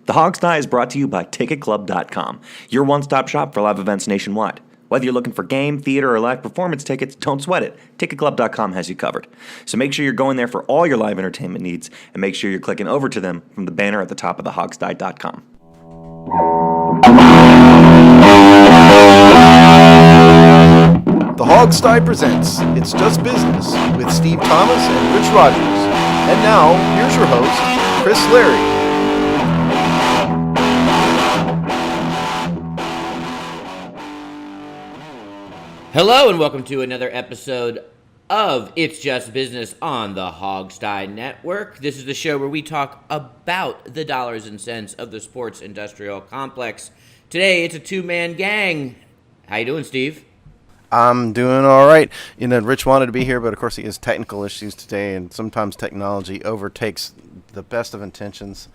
The Hog's Tie is brought to you by TicketClub.com, your one-stop shop for live events nationwide. Whether you're looking for game, theater, or live performance tickets, don't sweat it. TicketClub.com has you covered. So make sure you're going there for all your live entertainment needs, and make sure you're clicking over to them from the banner at the top of thehogstie.com. The Hog's Tie presents It's Just Business with Steve Thomas and Rich Rogers. And now, here's your host, Chris Larry. Hello and welcome to another episode of It's Just Business on the Hog's Tie Network. This is the show where we talk about the dollars and cents of the sports industrial complex. Today, it's a two-man gang. How you doing, Steve? I'm doing all right. You know, Rich wanted to be here, but of course he has technical issues today, and sometimes technology overtakes the best of intentions.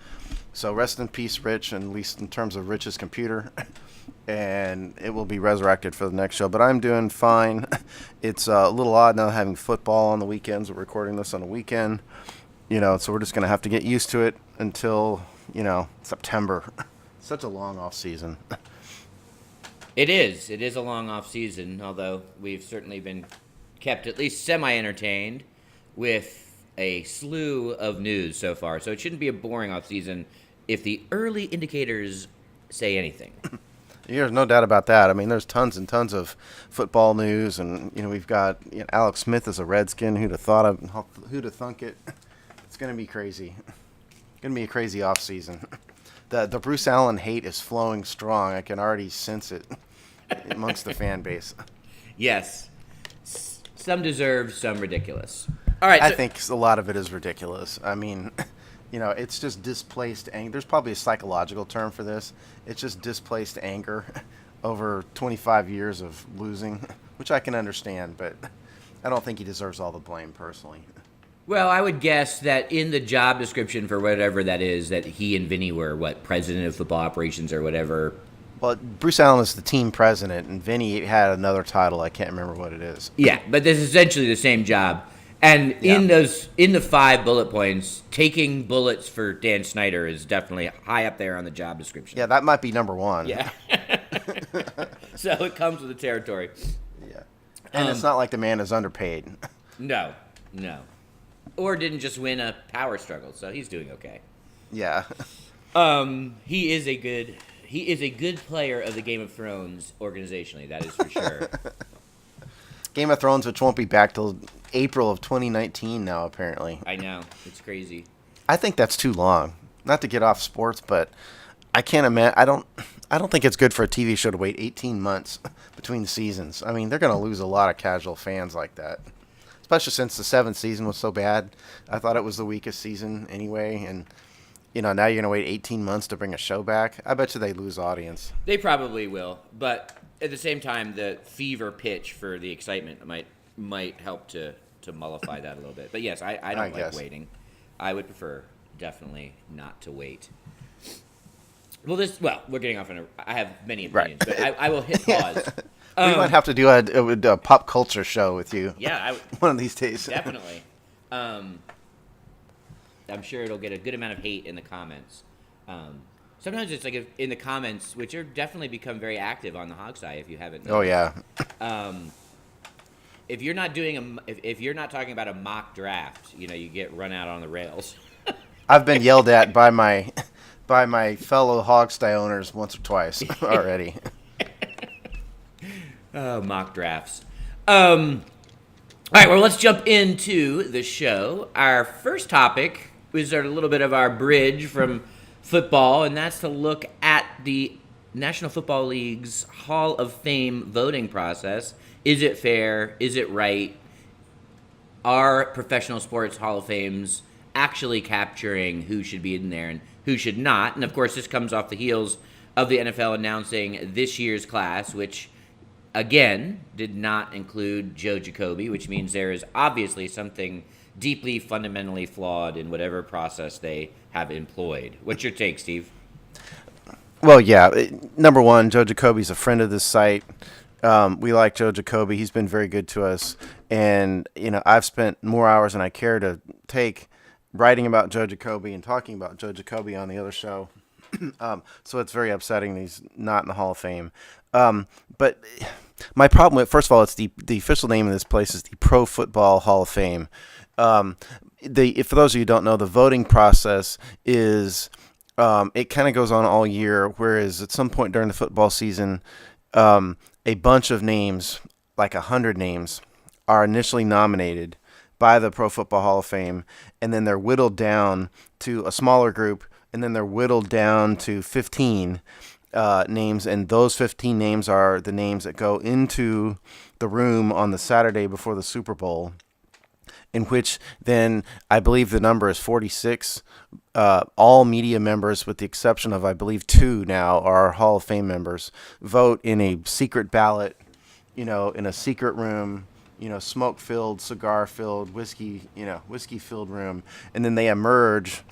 So rest in peace, Rich, at least in terms of Rich's computer. And it will be resurrected for the next show. But I'm doing fine. It's a little odd now having football on the weekends. We're recording this on a weekend. You know, so we're just going to have to get used to it until, September. Such a long off season. It is. It is a long off season, although we've certainly been kept at least semi-entertained with a slew of news so far. So it shouldn't be a boring off season if the early indicators say anything. There's no doubt about that. I mean, there's tons and tons of football news, and we've got Alex Smith as a Redskin. Who'd have thunk it? It's going to be crazy. It's going to be a crazy off season. The Bruce Allen hate is flowing strong. I can already sense it amongst the fan base. Yes, some deserved, some ridiculous. All right, I think a lot of it is ridiculous. I mean, it's just displaced anger. There's probably a psychological term for this. It's just displaced anger over 25 years of losing, which I can understand, but I don't think he deserves all the blame personally. Well, I would guess that in the job description for whatever that is, that he and Vinny were, president of football operations or whatever. Well, Bruce Allen is the team president, and Vinny had another title. I can't remember what it is. Yeah, but this is essentially the same job. And in the 5 bullet points, taking bullets for Dan Snyder is definitely high up there on the job description. Yeah, that might be number 1. Yeah. So it comes with the territory. Yeah. And it's not like the man is underpaid. No. Or didn't just win a power struggle, so he's doing okay. Yeah. He is a good player of the Game of Thrones organizationally, that is for sure. Game of Thrones, which won't be back till April of 2019 now, apparently. I know. It's crazy. I think that's too long. Not to get off sports, but I can't imagine. I don't think it's good for a TV show to wait 18 months between seasons. I mean, they're going to lose a lot of casual fans like that, especially since the 7th season was so bad. I thought it was the weakest season anyway, and now you're going to wait 18 months to bring a show back. I bet you they lose audience. They probably will, but at the same time, the fever pitch for the excitement might help to mollify that a little bit. But yes, I don't like waiting. I would prefer definitely not to wait. Well, we're getting off on I have many opinions, right. But I will hit pause. We might have to do a pop culture show with you. Yeah, one of these days. Definitely. I'm sure it'll get a good amount of hate in the comments. Sometimes it's like in the comments, which are definitely become very active on the Hog's Tie, if you haven't noticed. Oh yeah. If you're not doing if you're not talking about a mock draft, you get run out on the rails. I've been yelled at by my fellow Hog's Tie owners once or twice already. Oh, mock drafts. All right, well, let's jump into the show. Our first topic is a little bit of our bridge from football, and that's to look at the National Football League's Hall of Fame voting process. Is it fair? Is it right? Are professional sports Hall of Fames actually capturing who should be in there and who should not? And, of course, this comes off the heels of the NFL announcing this year's class, which, again, did not include Joe Jacoby, which means there is obviously something deeply, fundamentally flawed in whatever process they have employed. What's your take, Steve? Well, yeah. Number one, Joe Jacoby's a friend of this site. We like Joe Jacoby. He's been very good to us. And, I've spent more hours than I care to take writing about Joe Jacoby and talking about Joe Jacoby on the other show. So it's very upsetting that he's not in the Hall of Fame. But my problem with, first of all, it's the official name of this place is the Pro Football Hall of Fame. For those of you who don't know, the voting process is it kind of goes on all year, whereas at some point during the football season, a bunch of names, like 100 names, are initially nominated by the Pro Football Hall of Fame, and then they're whittled down to a smaller group, and then they're whittled down to 15 names, and those 15 names are the names that go into the room on the Saturday before the Super Bowl, in which then I believe the number is 46. All media members, with the exception of I believe 2 now, are Hall of Fame members, vote in a secret ballot, in a secret room, smoke-filled, cigar-filled, whiskey-filled room, and then they emerge,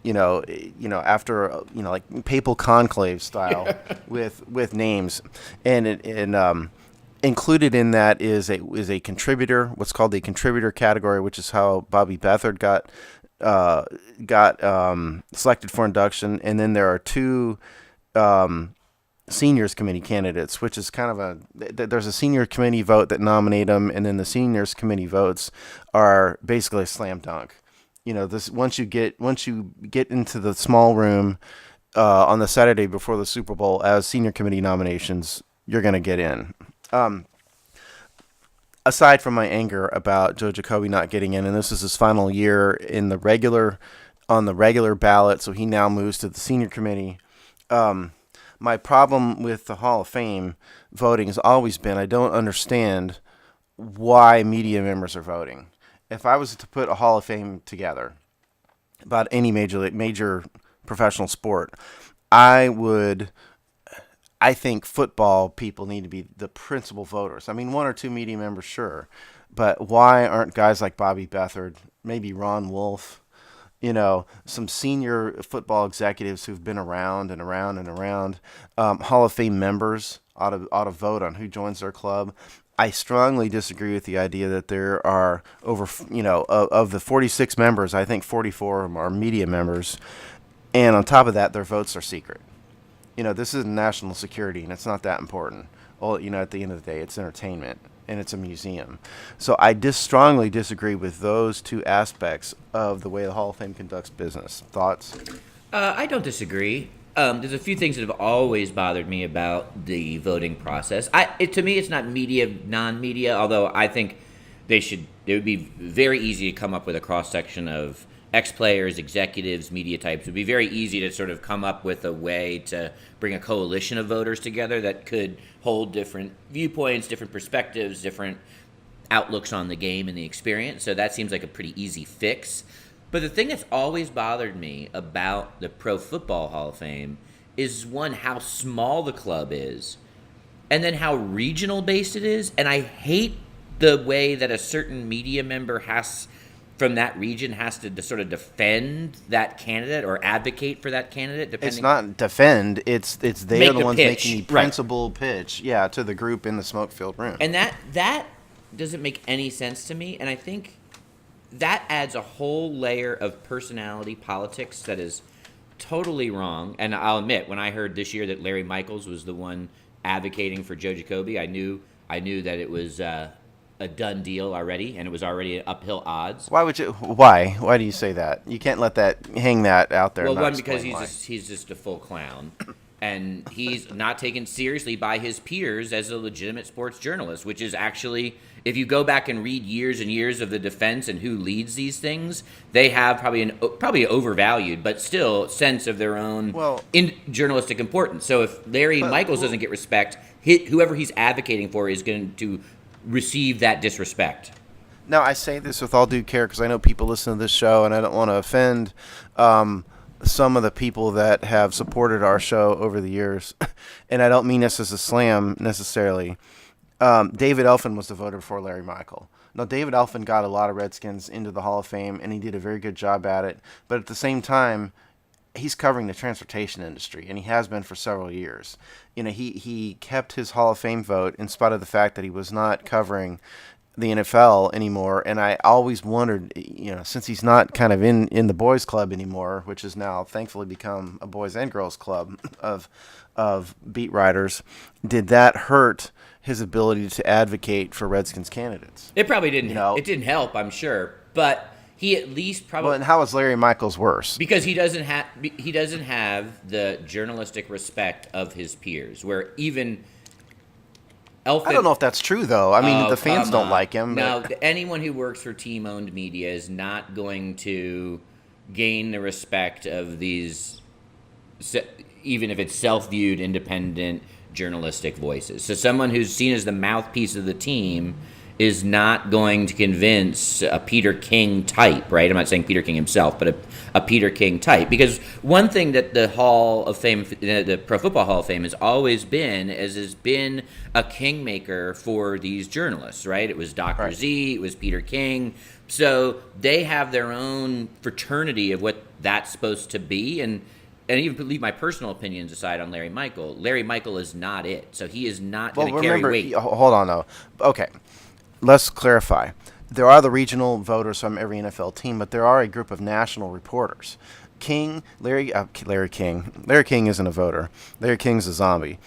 after like papal conclave style with names, and included in that is a contributor, what's called the contributor category, which is how Bobby Beathard got selected for induction, and then there are 2 seniors committee candidates, which is kind of there's a senior committee vote that nominate them, and then the seniors committee votes are basically a slam dunk. This once you get into the small room on the Saturday before the Super Bowl as senior committee nominations, you're going to get in. Aside from my anger about Joe Jacoby not getting in, and this is his final year on the regular ballot, so he now moves to the senior committee. My problem with the Hall of Fame voting has always been I don't understand why media members are voting. If I was to put a Hall of Fame together about any major professional sport, I think football people need to be the principal voters. I mean, 1 or 2 media members, sure. But why aren't guys like Bobby Beathard, maybe Ron Wolf, some senior football executives who've been around and around and around, Hall of Fame members ought to vote on who joins their club. I strongly disagree with the idea that there are over, of the 46 members, I think 44 of them are media members. And on top of that, their votes are secret. This is national security, and it's not that important. Well, at the end of the day, it's entertainment, and it's a museum. So I strongly disagree with those 2 aspects of the way the Hall of Fame conducts business. Thoughts? I don't disagree. There's a few things that have always bothered me about the voting process. To me, it's not media, non-media, although I think it would be very easy to come up with a cross-section of ex-players, executives, media types. It would be very easy to sort of come up with a way to bring a coalition of voters together that could hold different viewpoints, different perspectives, different outlooks on the game and the experience. So that seems like a pretty easy fix. But the thing that's always bothered me about the Pro Football Hall of Fame is, one, how small the club is, and then how regional based it is. And I hate the way that a certain media member from that region has to sort of defend that candidate or advocate for that candidate. It's not defend. It's they're the ones pitch. making the principal pitch, to the group in the smoke-filled room. And that doesn't make any sense to me. And I think that adds a whole layer of personality politics that is totally wrong. And I'll admit, when I heard this year that Larry Michaels was the one advocating for Joe Jacoby, I knew that it was a done deal already, and it was already uphill odds. Why do you say that? You can't let that hang that out there. Well, one, because he's just a full clown, and he's not taken seriously by his peers as a legitimate sports journalist, which is actually, if you go back and read years and years of the defense and who leads these things, they have probably overvalued, but still sense of their own journalistic importance. So if Larry Michaels doesn't get respect, whoever he's advocating for is going to receive that disrespect. Now, I say this with all due care because I know people listen to this show, and I don't want to offend some of the people that have supported our show over the years, and I don't mean this as a slam necessarily. David Elfin was the voter for Larry Michael. Now, David Elfin got a lot of Redskins into the Hall of Fame, and he did a very good job at it, but at the same time, he's covering the transportation industry, and he has been for several years. He kept his Hall of Fame vote in spite of the fact that he was not covering the NFL anymore, and I always wondered, since he's not kind of in the boys' club anymore, which has now thankfully become a boys and girls club of beat writers, did that hurt his ability to advocate for Redskins candidates? It probably didn't. It didn't help, I'm sure, but he at least probably. Well, and how is Larry Michaels worse? Because he doesn't have the journalistic respect of his peers, where even. I don't know if that's true, though. I mean, the fans don't like him. No, anyone who works for team-owned media is not going to gain the respect of these, even if it's self-viewed, independent journalistic voices. So someone who's seen as the mouthpiece of the team is not going to convince a Peter King type, right? I'm not saying Peter King himself, but a Peter King type. Because one thing that the Hall of Fame, the Pro Football Hall of Fame, has always been has been a kingmaker for these journalists, right? It was Dr. Right. Z, it was Peter King. So they have their own fraternity of what that's supposed to be, and even leave my personal opinions aside on Larry Michael. Larry Michael is not it, so he is not going to carry weight. Hold on, though. Okay. Let's clarify. There are the regional voters from every NFL team, but there are a group of national reporters. Larry King isn't a voter. Larry King's a zombie.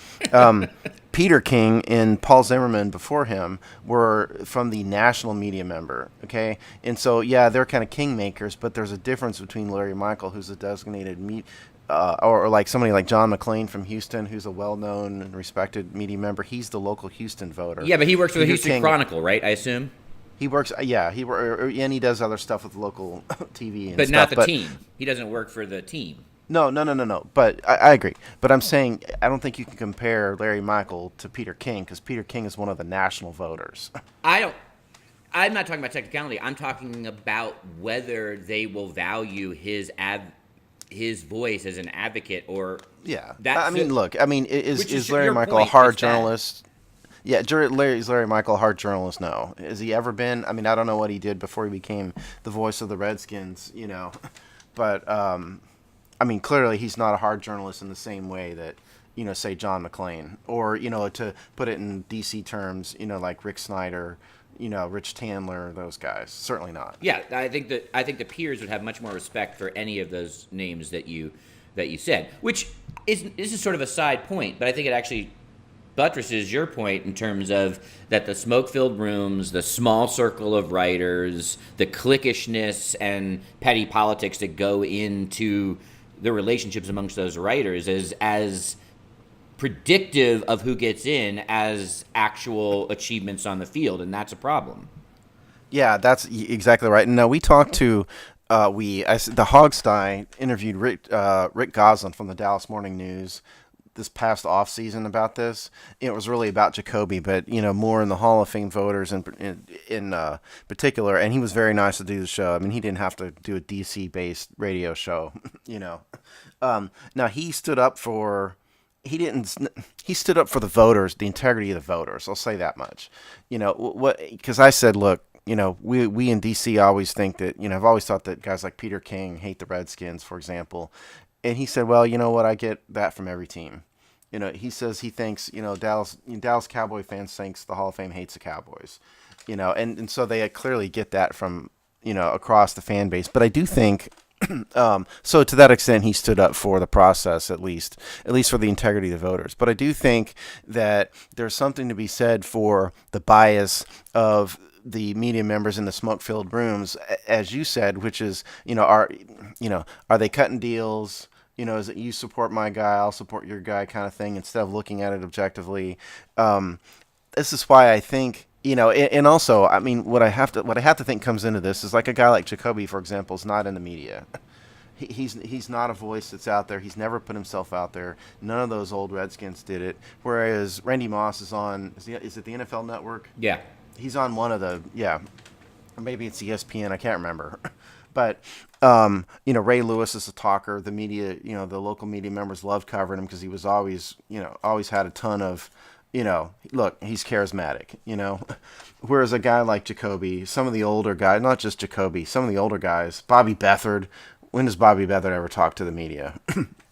Peter King and Paul Zimmerman before him were from the national media member, okay? And so, yeah, they're kind of kingmakers, but there's a difference between Larry Michael, who's a designated or like somebody like John McClain from Houston, who's a well-known and respected media member. He's the local Houston voter. Yeah, but he works for the Peter Houston King, Chronicle, right? I assume. He works. Yeah, and he does other stuff with local TV and but stuff. Not the team. He doesn't work for the team. No. But I agree. But I'm saying I don't think you can compare Larry Michael to Peter King, because Peter King is one of the national voters. I'm not talking about technicality. I'm talking about whether they will value his voice as an advocate or. Yeah. Look. Is Larry Michael a hard journalist? Yeah, is Larry Michael a hard journalist? No. Has he ever been? I mean, I don't know what he did before he became the voice of the Redskins, But, clearly he's not a hard journalist in the same way that, say John McClain. Or, to put it in DC terms, like Rick Snyder, Rich Tandler, those guys. Certainly not. Yeah, I think the peers would have much more respect for any of those names that you said, which this is sort of a side point, but I think it actually buttresses your point in terms of that the smoke-filled rooms, the small circle of writers, the cliquishness and petty politics that go into the relationships amongst those writers is as predictive of who gets in as actual achievements on the field, and that's a problem. Yeah, that's exactly right. And now we talked to the Hogsty interviewed Rick Goslin from the Dallas Morning News this past off season about this. It was really about Jacoby, but more in the Hall of Fame voters in particular. And he was very nice to do the show. I mean, he didn't have to do a DC based radio show. Now he stood up for. He stood up for the voters, the integrity of the voters. I'll say that much. Because I said, look, we in DC always think that, I've always thought that guys like Peter King hate the Redskins, for example. And he said, well, you know what? I get that from every team. He says he thinks, Dallas Cowboy fans thinks the Hall of Fame hates the Cowboys, and so they clearly get that from, across the fan base. But I do think, so to that extent, he stood up for the process, at least for the integrity of the voters. But I do think that there's something to be said for the bias of the media members in the smoke-filled rooms, as you said, which is, are they cutting deals? Is it you support my guy, I'll support your guy kind of thing, instead of looking at it objectively? This is why I think, and also, what I have to think comes into this is like a guy like Jacoby, for example, is not in the media. He's not a voice that's out there. He's never put himself out there. None of those old Redskins did it. Whereas Randy Moss is on, is it the NFL Network? Yeah. He's on one of the, maybe it's ESPN, I can't remember. But, Ray Lewis is a talker. The media, the local media members love covering him because he was always had a ton of, look, he's charismatic, Whereas a guy like Jacoby, some of the older guys, not just Jacoby, some of the older guys, Bobby Beathard, when does Bobby Beathard ever talk to the media?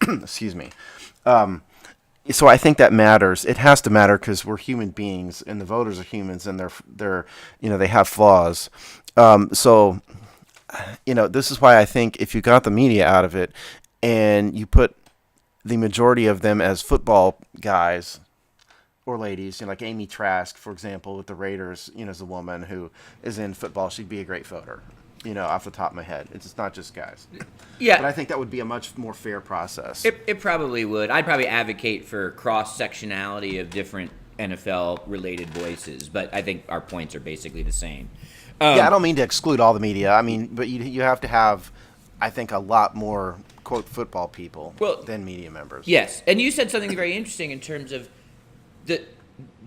Excuse me. So I think that matters. It has to matter because we're human beings, and the voters are humans, and they're they have flaws. So this is why I think if you got the media out of it, and you put the majority of them as football guys or ladies, like Amy Trask, for example, with the Raiders, as a woman who is in football, she'd be a great voter. Off the top of my head, it's not just guys. Yeah, but I think that would be a much more fair process. It probably would. I'd probably advocate for cross-sectionality of different NFL-related voices, but I think our points are basically the same. Yeah, I don't mean to exclude all the media. I mean, but you have to have, I think, a lot more, quote, football people than media members. Yes, and you said something very interesting in terms of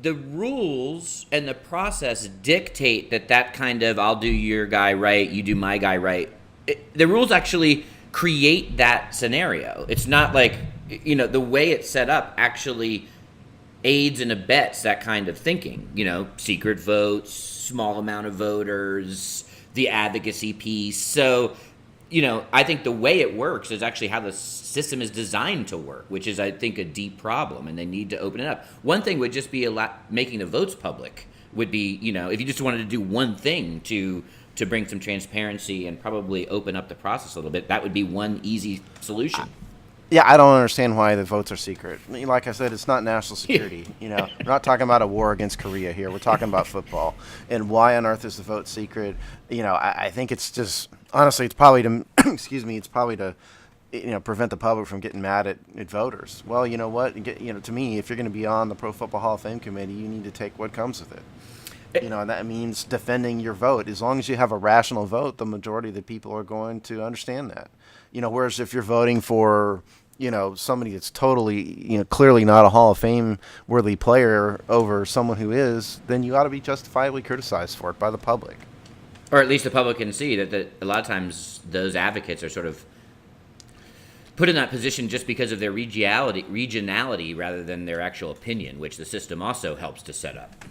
the rules and the process dictate that kind of I'll do your guy right, you do my guy right. The rules actually create that scenario. It's not like, the way it's set up actually aids and abets that kind of thinking. Secret votes, small amount of voters, the advocacy piece. So, I think the way it works is actually how the system is designed to work, which is, I think, a deep problem, and they need to open it up. One thing would just be making the votes public would be, if you just wanted to do one thing to bring some transparency and probably open up the process a little bit, that would be one easy solution. Yeah, I don't understand why the votes are secret. Like I said, it's not national security. We're not talking about a war against Korea here. We're talking about football. And why on earth is the vote secret? I think it's just, honestly, it's probably to, it's probably to, prevent the public from getting mad at voters. Well, you know what? To me, if you're going to be on the Pro Football Hall of Fame committee, you need to take what comes with it. And that means defending your vote. As long as you have a rational vote, the majority of the people are going to understand that. Whereas if you're voting for, somebody that's totally, clearly not a Hall of Fame worthy player over someone who is, then you ought to be justifiably criticized for it by the public. Or at least the public can see that a lot of times those advocates are sort of put in that position just because of their regionality rather than their actual opinion, which the system also helps to set up.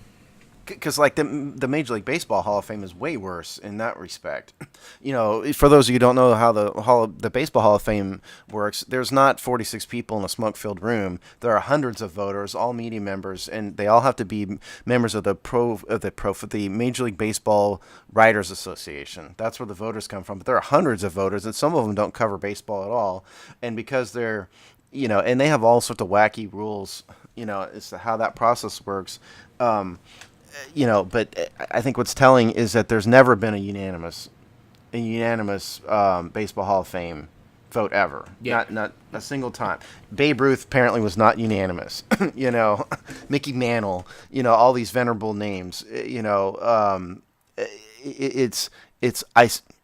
Because the Major League Baseball Hall of Fame is way worse in that respect. For those of you who don't know how the Baseball Hall of Fame works, there's not 46 people in a smoke-filled room. There are hundreds of voters, all media members, and they all have to be members of the Major League Baseball Writers Association. That's where the voters come from. But there are hundreds of voters, and some of them don't cover baseball at all. And because they're, and they have all sorts of wacky rules, as to how that process works. But I think what's telling is that there's never been a unanimous Baseball Hall of Fame vote ever. Yeah. Not a single time. Babe Ruth apparently was not unanimous. Mickey Mantle. All these venerable names. It's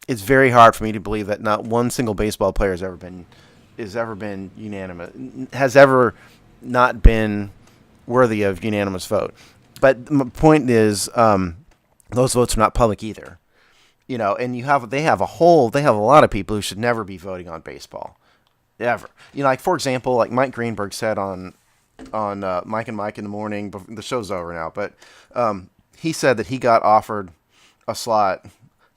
very hard for me to believe that not one single baseball player has ever been unanimous. Has ever not been worthy of unanimous vote. But my point is, those votes are not public either, and they have a lot of people who should never be voting on baseball, ever. For example, like Mike Greenberg said on Mike and Mike in the Morning. The show's over now, but he said that he got offered a slot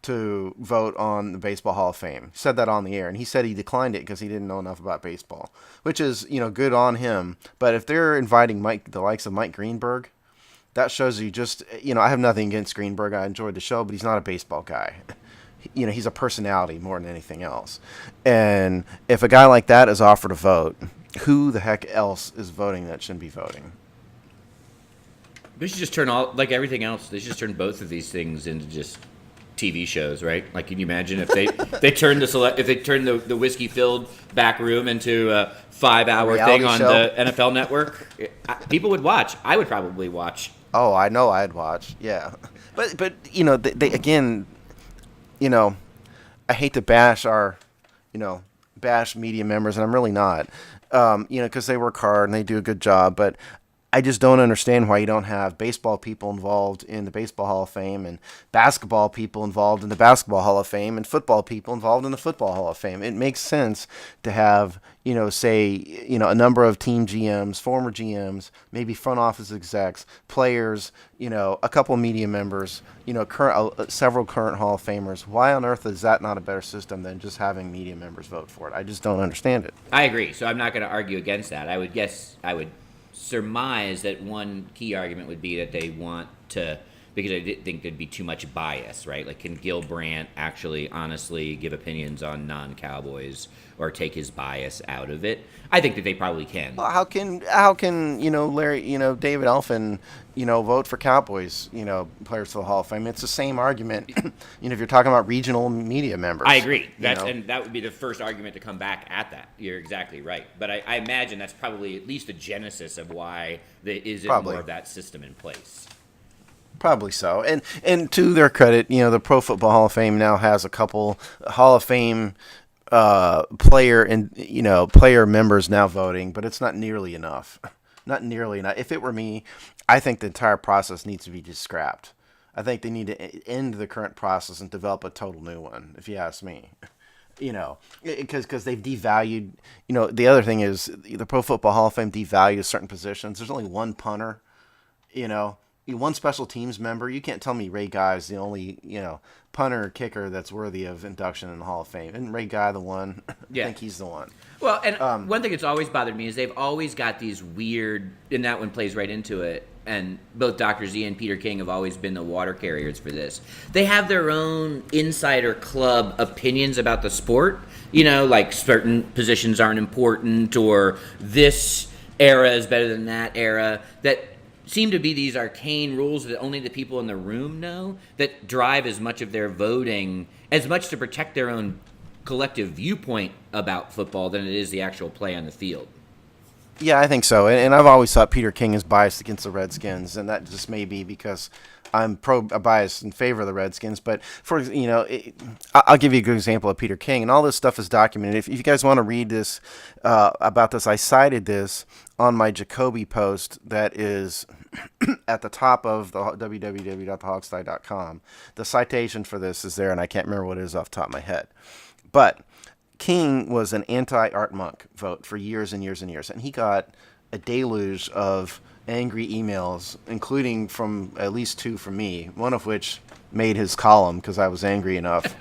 to vote on the Baseball Hall of Fame. He said that on the air, and he said he declined it because he didn't know enough about baseball, which is good on him. But if they're inviting the likes of Mike Greenberg, that shows you just, I have nothing against Greenberg. I enjoyed the show, but he's not a baseball guy. He's a personality more than anything else. And if a guy like that is offered a vote, who the heck else is voting that shouldn't be voting? They should just turn like everything else, they should just turn both of these things into just TV shows, right? Like, can you imagine if they turned the whiskey-filled back room into a 5-hour thing on the NFL Network? People would watch. I would probably watch. Oh, I know I'd watch. Yeah, but they again, I hate to bash media members, and I'm really not, because they work hard and they do a good job, but I just don't understand why you don't have baseball people involved in the Baseball Hall of Fame and basketball people involved in the Basketball Hall of Fame and football people involved in the Football Hall of Fame. It makes sense to have, a number of team GMs, former GMs, maybe front office execs, players, a couple of media members, several current Hall of Famers. Why on earth is that not a better system than just having media members vote for it? I just don't understand it. I agree. So I'm not going to argue against that. I would surmise that one key argument would be that they want to, because I think there'd be too much bias, right? Like, can Gil Brandt actually honestly give opinions on non-Cowboys or take his bias out of it? I think that they probably can. Well, how can Larry, David Elfin, vote for Cowboys, players to the Hall of Fame? It's the same argument, if you're talking about regional media members. I agree. And that would be the first argument to come back at that. You're exactly right. But I imagine that's probably at least the genesis of why there isn't more of that system in place. Probably so. And to their credit, the Pro Football Hall of Fame now has a couple Hall of Fame player members now voting, but it's not nearly enough. Not nearly enough. If it were me, I think the entire process needs to be just scrapped. I think they need to end the current process and develop a total new one, if you ask me. Because they've devalued. The other thing is the Pro Football Hall of Fame devalues certain positions. There's only one punter, one special teams member. You can't tell me Ray Guy is the only, punter or kicker that's worthy of induction in the Hall of Fame. Isn't Ray Guy the one? Yeah. I think he's the one. Well, and one thing that's always bothered me is they've always got these weird, and that one plays right into it, and both Dr. Z and Peter King have always been the water carriers for this. They have their own insider club opinions about the sport, like certain positions aren't important, or this era is better than that era, that seem to be these arcane rules that only the people in the room know, that drive as much of their voting, as much to protect their own collective viewpoint about football than it is the actual play on the field. Yeah, I think so. And I've always thought Peter King is biased against the Redskins, and that just may be because I'm biased in favor of the Redskins. But I'll give you a good example of Peter King, and all this stuff is documented. If you guys want to read this about this, I cited this on my Jacoby post that is at the top of the www.thehogstie.com. The citation for this is there, and I can't remember what it is off the top of my head. But King was an anti-Art Monk vote for years and years and years, and he got a deluge of angry emails, including from at least two from me, one of which made his column because I was angry enough.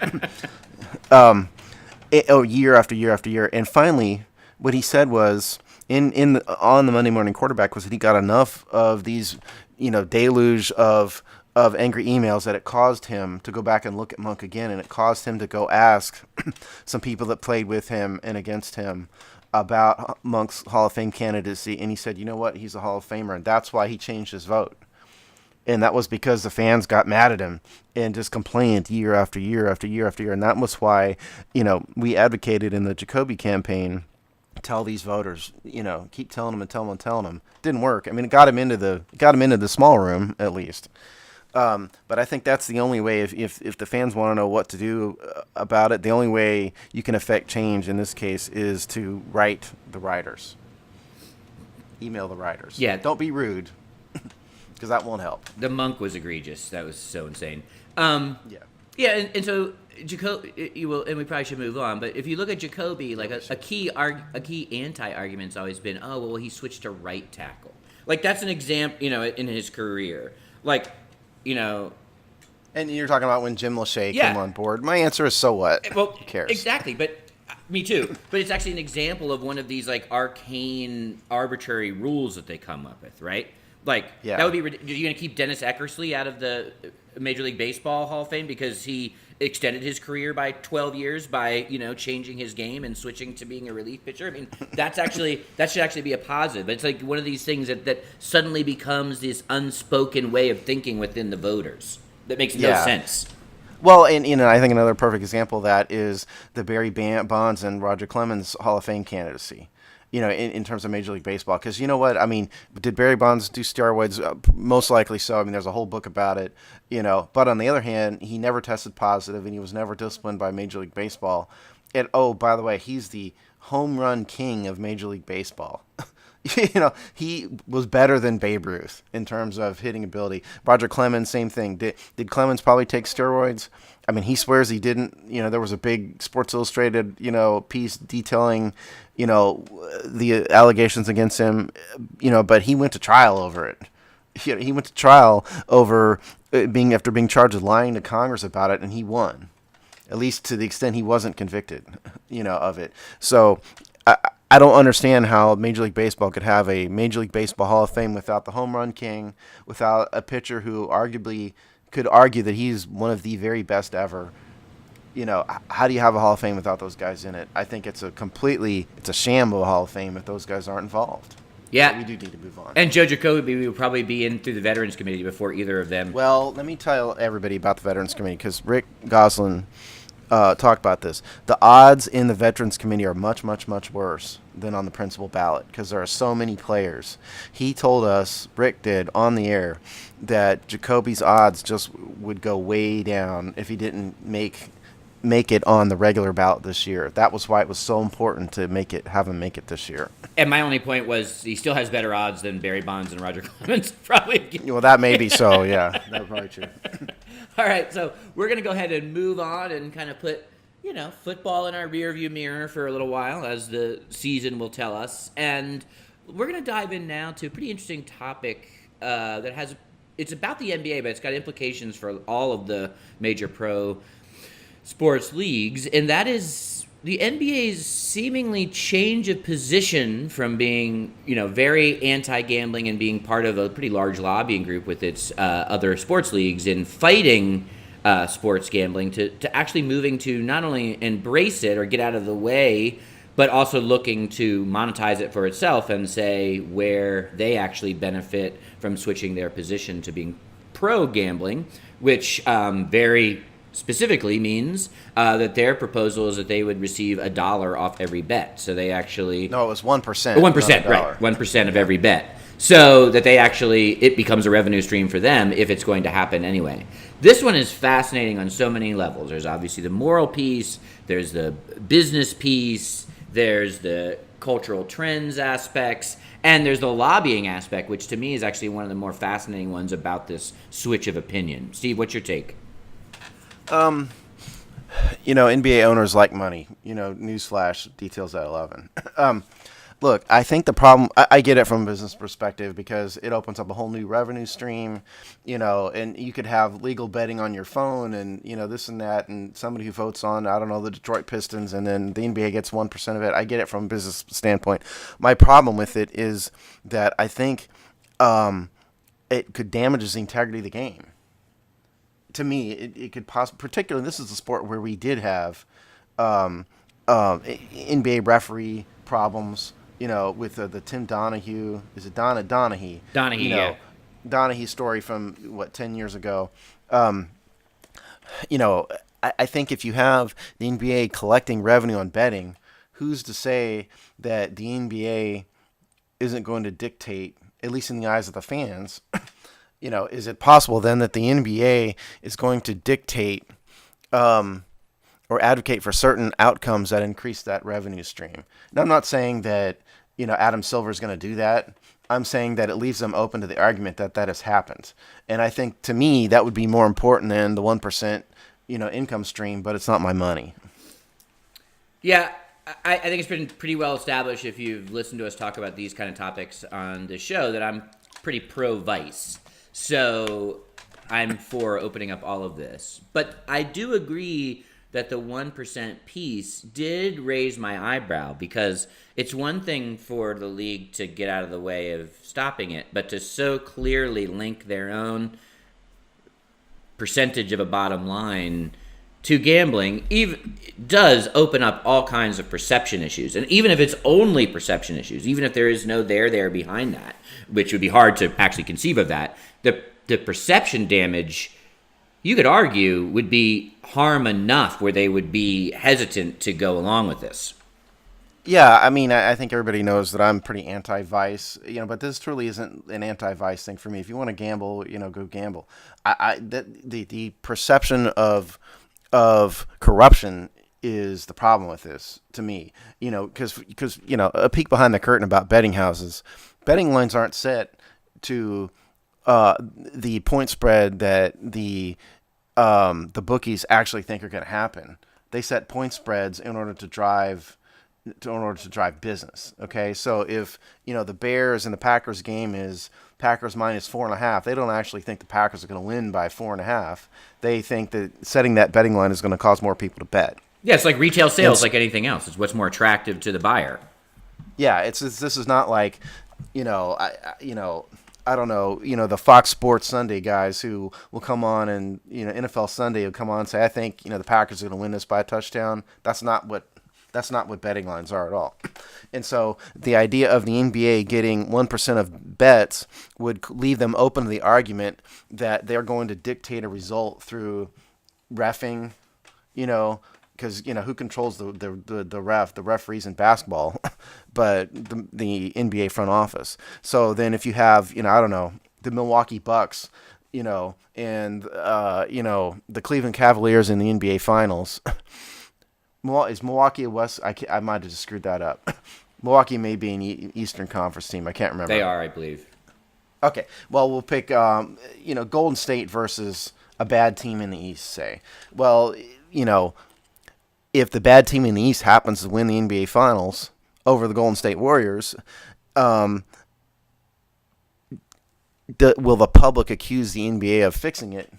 Year after year after year. And finally, what he said was, on the Monday Morning Quarterback, was that he got enough of these, deluge of angry emails that it caused him to go back and look at Monk again, and it caused him to go ask some people that played with him and against him about Monk's Hall of Fame candidacy, and he said, you know what, he's a Hall of Famer, and that's why he changed his vote. And that was because the fans got mad at him and just complained year after year after year after year, and that was why, we advocated in the Jacoby campaign, tell these voters, keep telling them and telling them and telling them. Didn't work. I mean, it got him into the small room at least. But I think that's the only way, if the fans want to know what to do about it, the only way you can affect change in this case is to write the writers. Email the writers. Yeah. Don't be rude, because that won't help. The Monk was egregious. That was so insane. Yeah. Yeah, and so Jacoby, and we probably should move on. But if you look at Jacoby, like a key anti-argument's always been, oh well, he switched to right tackle. Like that's an example, in his career. Like, And you're talking about when Jim Lachey came on board. My answer is, so what? Well, who cares? Exactly, but me too. But it's actually an example of one of these like arcane, arbitrary rules that they come up with, right? Like that would be. You're going to keep Dennis Eckersley out of the Major League Baseball Hall of Fame because he extended his career by 12 years by changing his game and switching to being a relief pitcher. I mean, that should actually be a positive. But it's like one of these things that suddenly becomes this unspoken way of thinking within the voters that makes no sense. Well, and I think another perfect example of that is the Barry Bonds and Roger Clemens Hall of Fame candidacy. In terms of Major League Baseball, because you know what I mean. Did Barry Bonds do steroids? Most likely so. I mean, there's a whole book about it. But on the other hand, he never tested positive, and he was never disciplined by Major League Baseball. And by the way, he's the home run king of Major League Baseball. He was better than Babe Ruth in terms of hitting ability. Roger Clemens, same thing. Did Clemens probably take steroids? I mean, he swears he didn't. There was a big Sports Illustrated, piece detailing, the allegations against him, but he went to trial over it. He went to trial over after being charged with lying to Congress about it, and he won, at least to the extent he wasn't convicted, of it. So, I don't understand how Major League Baseball could have a Major League Baseball Hall of Fame without the home run king, without a pitcher who arguably could argue that he's one of the very best ever. How do you have a Hall of Fame without those guys in it? I think it's a sham of a Hall of Fame if those guys aren't involved. Yeah. So we do need to move on. And Joe Jacoby will probably be in through the Veterans Committee before either of them. Well, let me tell everybody about the Veterans Committee because Rick Goslin talked about this. The odds in the Veterans Committee are much, much, much worse than on the principal ballot because there are so many players. He told us, Rick did, on the air, that Jacoby's odds just would go way down if he didn't make it on the regular ballot this year. That was why it was so important to have him make it this year. And my only point was he still has better odds than Barry Bonds and Roger Clemens probably. Well, that may be so, yeah. That's probably true. All right, so we're going to go ahead and move on and kind of put, football in our rearview mirror for a little while, as the season will tell us. And we're going to dive in now to a pretty interesting topic it's about the NBA, but it's got implications for all of the major pro sports leagues, and that is the NBA's seemingly change of position from being, very anti-gambling and being part of a pretty large lobbying group with its other sports leagues in fighting sports gambling to actually moving to not only embrace it or get out of the way, but also looking to monetize it for itself and say where they actually benefit from switching their position to being pro-gambling, which very specifically means that their proposal is that they would receive $1 off every bet. So they actually... No, it was 1%. 1%, right. 1% of every bet. So that it becomes a revenue stream for them if it's going to happen anyway. This one is fascinating on so many levels. There's obviously the moral piece. There's the business piece. There's the cultural trends aspects. And there's the lobbying aspect, which to me is actually one of the more fascinating ones about this switch of opinion. Steve, what's your take? NBA owners like money. Newsflash, details at 11. Look, I think the problem, I get it from a business perspective because it opens up a whole new revenue stream, and you could have legal betting on your phone and, this and that, and somebody who votes on, I don't know, the Detroit Pistons, and then the NBA gets 1% of it. I get it from a business standpoint. My problem with it is that I think it could damage the integrity of the game. To me, it could possibly, particularly, this is a sport where we did have NBA referee problems, with the Tim Donahue, is it Donahue? Donahue, yeah. Donahue story from, 10 years ago. I think if you have the NBA collecting revenue on betting, who's to say that the NBA isn't going to dictate, at least in the eyes of the fans, is it possible then that the NBA is going to dictate or advocate for certain outcomes that increase that revenue stream? Now, I'm not saying that, Adam Silver is going to do that. I'm saying that it leaves them open to the argument that has happened. And I think, to me, that would be more important than the 1%, income stream, but it's not my money. Yeah, I think it's been pretty well established if you've listened to us talk about these kind of topics on the show that I'm pretty pro-vice. So I'm for opening up all of this. But I do agree that the 1% piece did raise my eyebrow because it's one thing for the league to get out of the way of stopping it, but to so clearly link their own percentage of a bottom line to gambling even does open up all kinds of perception issues. And even if it's only perception issues, even if there is no there behind that, which would be hard to actually conceive of that, the perception damage, you could argue, would be harm enough where they would be hesitant to go along with this. Yeah, I mean, I think everybody knows that I'm pretty anti-vice, but this truly isn't an anti-vice thing for me. If you want to gamble, go gamble. The perception of corruption is the problem with this to me, because a peek behind the curtain about betting houses, betting lines aren't set to the point spread that the bookies actually think are going to happen. They set point spreads in order to drive business. Okay, so if the Bears and the Packers game is Packers minus 4.5, they don't actually think the Packers are going to win by 4.5. They think that setting that betting line is going to cause more people to bet. Yeah, it's like retail sales, like anything else. It's what's more attractive to the buyer. Yeah, this is not like, I don't know, the Fox Sports Sunday guys who will come on and NFL Sunday will come on and say, I think the Packers are going to win this by a touchdown. That's not what betting lines are at all. And so the idea of the NBA getting 1% of bets would leave them open to the argument that they're going to dictate a result through reffing, because who controls the ref? The referees in basketball, but the NBA front office. So then if you have I don't know, the Milwaukee Bucks, and the Cleveland Cavaliers in the NBA Finals. Is Milwaukee a West? I might have just screwed that up. Milwaukee may be an Eastern Conference team. I can't remember. They are, I believe. Okay. Well, we'll pick Golden State versus a bad team in the East. Say, well, if the bad team in the East happens to win the NBA Finals over the Golden State Warriors, will the public accuse the NBA of fixing it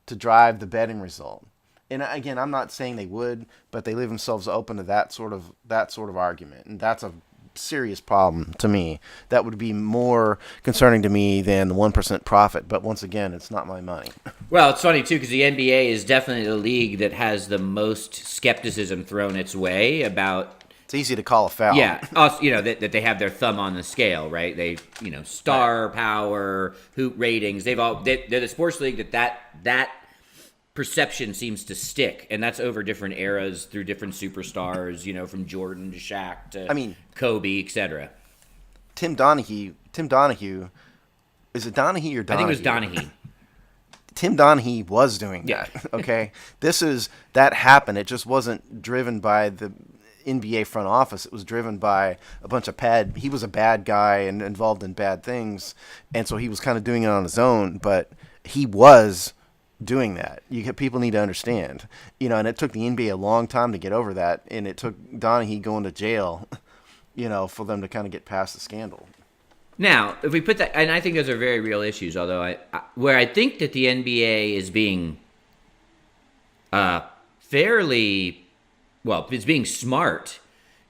to drive the betting result? And again, I'm not saying they would, but they leave themselves open to that sort of argument, and that's a serious problem to me. That would be more concerning to me than the 1% profit. But once again, it's not my money. Well, it's funny too because the NBA is definitely the league that has the most skepticism thrown its way about. It's easy to call a foul. Yeah, also, that they have their thumb on the scale, right? They, star power, hoop ratings. They're the sports league that perception seems to stick, and that's over different eras through different superstars, from Jordan to Shaq to Kobe, etc. Tim Donahue, is it Donahue or Donahue? I think it was Donahue. Tim Donahue was doing that, okay? That happened. It just wasn't driven by the NBA front office. It was driven by a bunch of he was a bad guy and involved in bad things, and so he was kind of doing it on his own, but he was doing that. People need to understand, and it took the NBA a long time to get over that, and it took Donahue going to jail, for them to kind of get past the scandal. Now, if we put that, and I think those are very real issues, although where I think that the NBA is being it's being smart,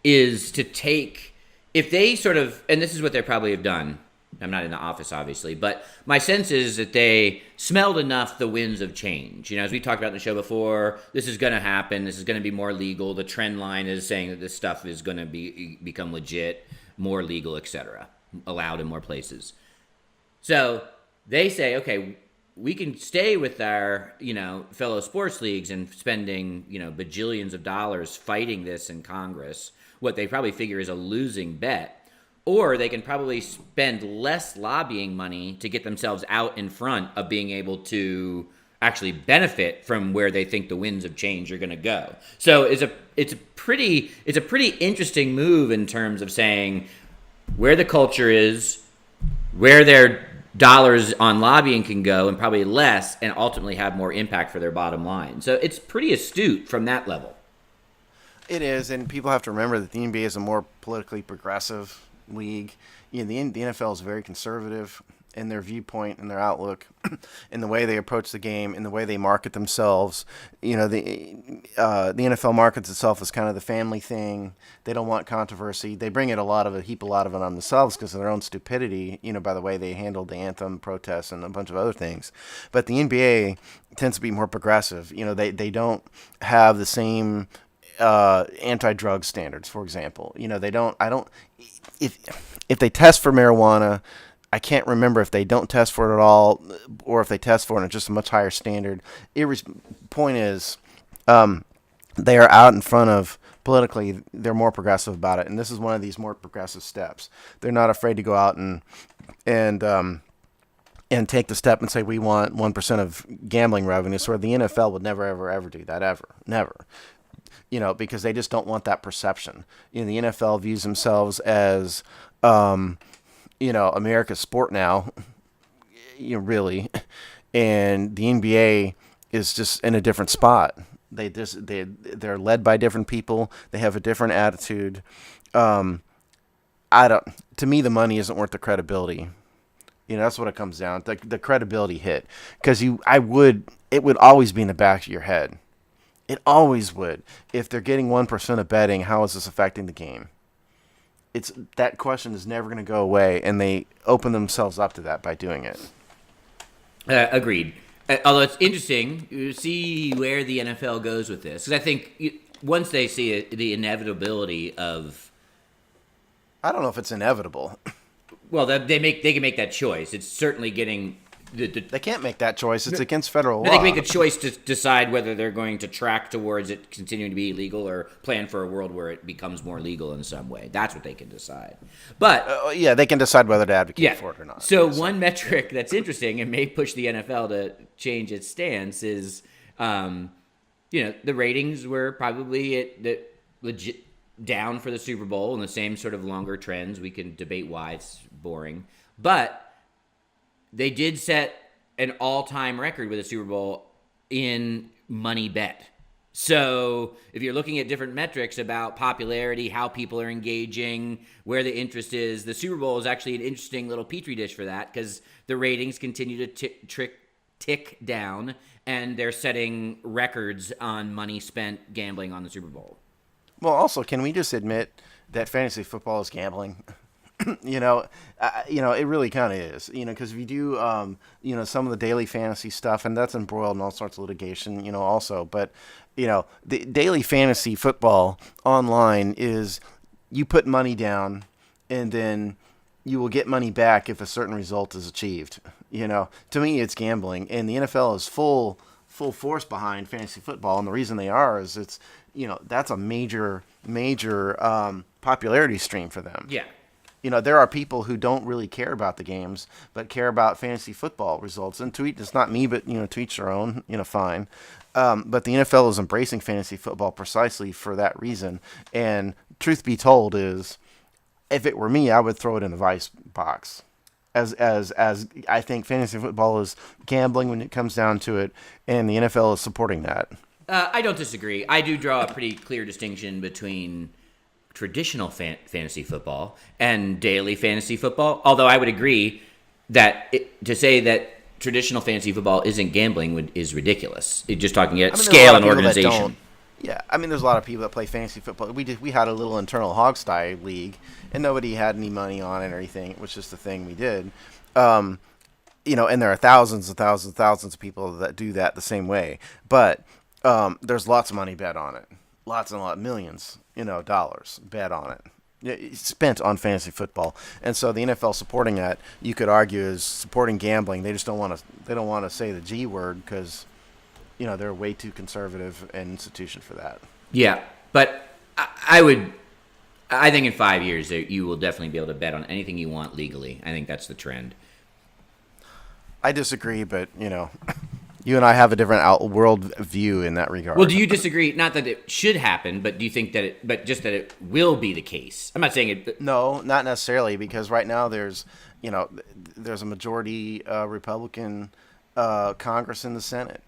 is to take, if they sort of, and this is what they probably have done, I'm not in the office, obviously, but my sense is that they smelled enough the winds of change. As we talked about in the show before, this is going to happen. This is going to be more legal. The trend line is saying that this stuff is going to become legit, more legal, etc., allowed in more places. So they say, okay, we can stay with our, fellow sports leagues and spending, bajillions of dollars fighting this in Congress, what they probably figure is a losing bet. Or they can probably spend less lobbying money to get themselves out in front of being able to actually benefit from where they think the winds of change are going to go. So it's a pretty interesting move in terms of saying where the culture is, where their dollars on lobbying can go, and probably less, and ultimately have more impact for their bottom line. So it's pretty astute from that level. It is, and people have to remember that the NBA is a more politically progressive league. The NFL is very conservative in their viewpoint and their outlook, in the way they approach the game, in the way they market themselves. The NFL markets itself as kind of the family thing. They don't want controversy. They bring it a heap of it on themselves because of their own stupidity. By the way they handled the anthem protests and a bunch of other things. But the NBA tends to be more progressive. They don't have the same anti-drug standards, for example. If they test for marijuana, I can't remember if they don't test for it at all, or if they test for it at just a much higher standard. Point is, they are out in front of, politically, they're more progressive about it, and this is one of these more progressive steps. They're not afraid to go out and take the step and say we want 1% of gambling revenue. So the NFL would never, ever do that, ever, never. Because they just don't want that perception. The NFL views themselves as, America's sport now, really, and the NBA is just in a different spot. They're led by different people. They have a different attitude. To me, the money isn't worth the credibility. That's what it comes down to. The credibility hit, because it would always be in the back of your head. It always would. If they're getting 1% of betting, how is this affecting the game? it's that question is never going to go away, and they open themselves up to that by doing it. Agreed. Although it's interesting to see where the NFL goes with this, because I think once they see the inevitability of, I don't know if it's inevitable. well, they can make that choice. It's certainly getting. They can't make that choice. It's against federal law. They can make a choice to decide whether they're going to track towards it continuing to be illegal or plan for a world where it becomes more legal in some way. That's what they can decide. But yeah, they can decide whether to advocate for it or not. So one metric that's interesting and may push the NFL to change its stance is, the ratings were probably legit down for the Super Bowl and the same sort of longer trends. We can debate why it's boring, but they did set an all-time record with a Super Bowl in money bet. So if you're looking at different metrics about popularity, how people are engaging, where the interest is, the Super Bowl is actually an interesting little petri dish for that because the ratings continue to tick down, and they're setting records on money spent gambling on the Super Bowl. Well, also, can we just admit that fantasy football is gambling? It really kind of is, because if you do, some of the daily fantasy stuff, and that's embroiled in all sorts of litigation, also. But, the daily fantasy football online is you put money down and then you will get money back if a certain result is achieved. To me, it's gambling, and the NFL is full force behind fantasy football. And the reason they are is it's, that's a major popularity stream for them. Yeah. There are people who don't really care about the games, but care about fantasy football results. And it's not me, but, to each their own, fine. But the NFL is embracing fantasy football precisely for that reason. And truth be told is, if it were me, I would throw it in the vice box. As I think fantasy football is gambling when it comes down to it, and the NFL is supporting that. I don't disagree. I do draw a pretty clear distinction between traditional fantasy football and daily fantasy football. Although I would agree that to say that traditional fantasy football isn't gambling is ridiculous. It's just talking at scale and organization. Yeah, there's a lot of people that play fantasy football. We had a little internal hogstye league, and nobody had any money on it or anything. It was just a thing we did. And there are thousands and thousands and thousands of people that do that the same way. But there's lots of money bet on it. Lots and lots, millions, dollars bet on it. It's spent on fantasy football. And so the NFL supporting that, you could argue, is supporting gambling. They just don't want to say the G word because, they're way too conservative an institution for that. Yeah, but I think in 5 years you will definitely be able to bet on anything you want legally. I think that's the trend. I disagree, but, you and I have a different world view in that regard. Well, do you disagree? Not that it should happen, but do you think but just that it will be the case? I'm not saying it. No, not necessarily, because right now there's a majority Republican Congress in the Senate,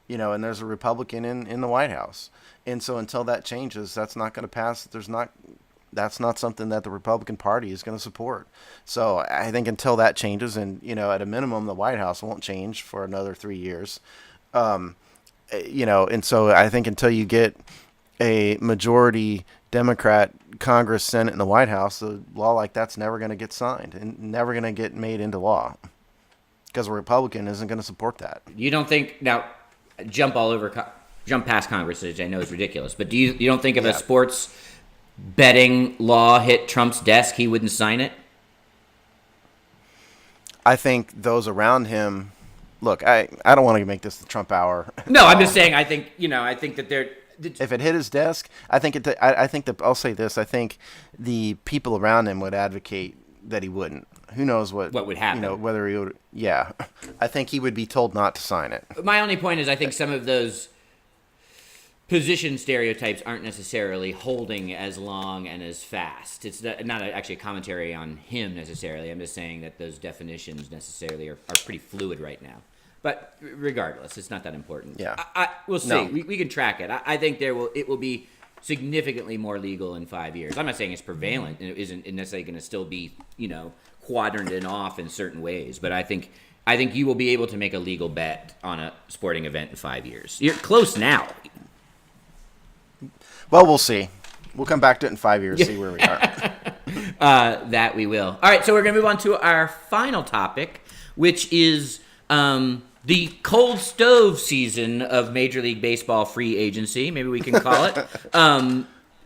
and there's a Republican in the White House, and so until that changes, that's not going to pass. That's not something that the Republican Party is going to support. So I think until that changes, and, at a minimum, the White House won't change for another 3 years. And so I think until you get a majority Democrat Congress, Senate, and the White House, a law like that's never going to get signed and never going to get made into law because a Republican isn't going to support that. You don't think, now, jump past Congress, which I know is ridiculous, but you don't think if a sports betting law hit Trump's desk, he wouldn't sign it? I think those around him. Look, I don't want to make this the Trump hour. No, I'm just saying. I think that they're. If it hit his desk, I think that I'll say this. I think the people around him would advocate that he wouldn't. Who knows what would happen? Whether he would. Yeah, I think he would be told not to sign it. My only point is, I think some of those position stereotypes aren't necessarily holding as long and as fast. It's not actually a commentary on him necessarily. I'm just saying that those definitions necessarily are pretty fluid right now. But regardless, it's not that important. Yeah, we'll see. No. We can track it. I think it will be significantly more legal in 5 years. I'm not saying it's prevalent and it isn't necessarily going to still be quadranted off in certain ways. But I think you will be able to make a legal bet on a sporting event in 5 years. You're close now. Well, we'll see. We'll come back to it in 5 years, see where we are. That we will. All right, so we're going to move on to our final topic, which is the cold stove season of Major League Baseball free agency. Maybe we can call it.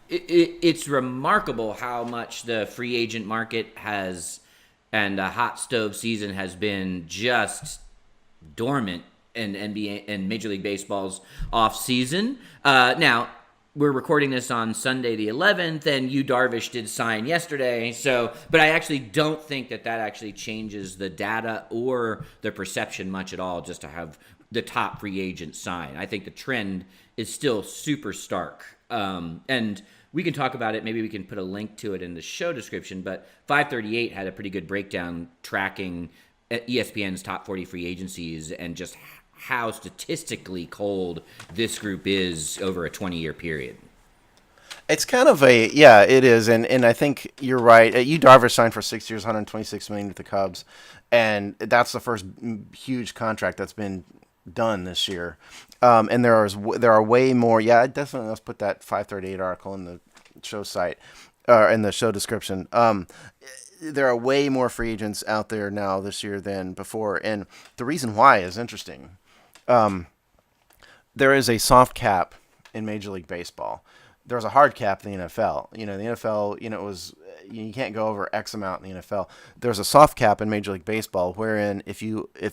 It's remarkable how much the free agent market has, and a hot stove season has been just dormant in NBA and Major League Baseball's off season. Now, we're recording this on Sunday the 11th, and Yu Darvish did sign yesterday. But I actually don't think that actually changes the data or the perception much at all, just to have the top free agent sign. I think the trend is still super stark. And we can talk about it. Maybe we can put a link to it in the show description. But 538 had a pretty good breakdown tracking ESPN's top 40 free agencies and just how statistically cold this group is over a 20-year period. It's kind of it is, and I think you're right. Yu Darvish signed for 6 years, $126 million with the Cubs, and that's the first huge contract that's been done this year. And there are way more. Yeah, definitely. Let's put that 538 article in the show site, or in the show description. There are way more free agents out there now this year than before, and the reason why is interesting. There is a soft cap in Major League Baseball. There's a hard cap in the NFL. The NFL, it was, you can't go over X amount in the NFL. There's a soft cap in Major League Baseball wherein if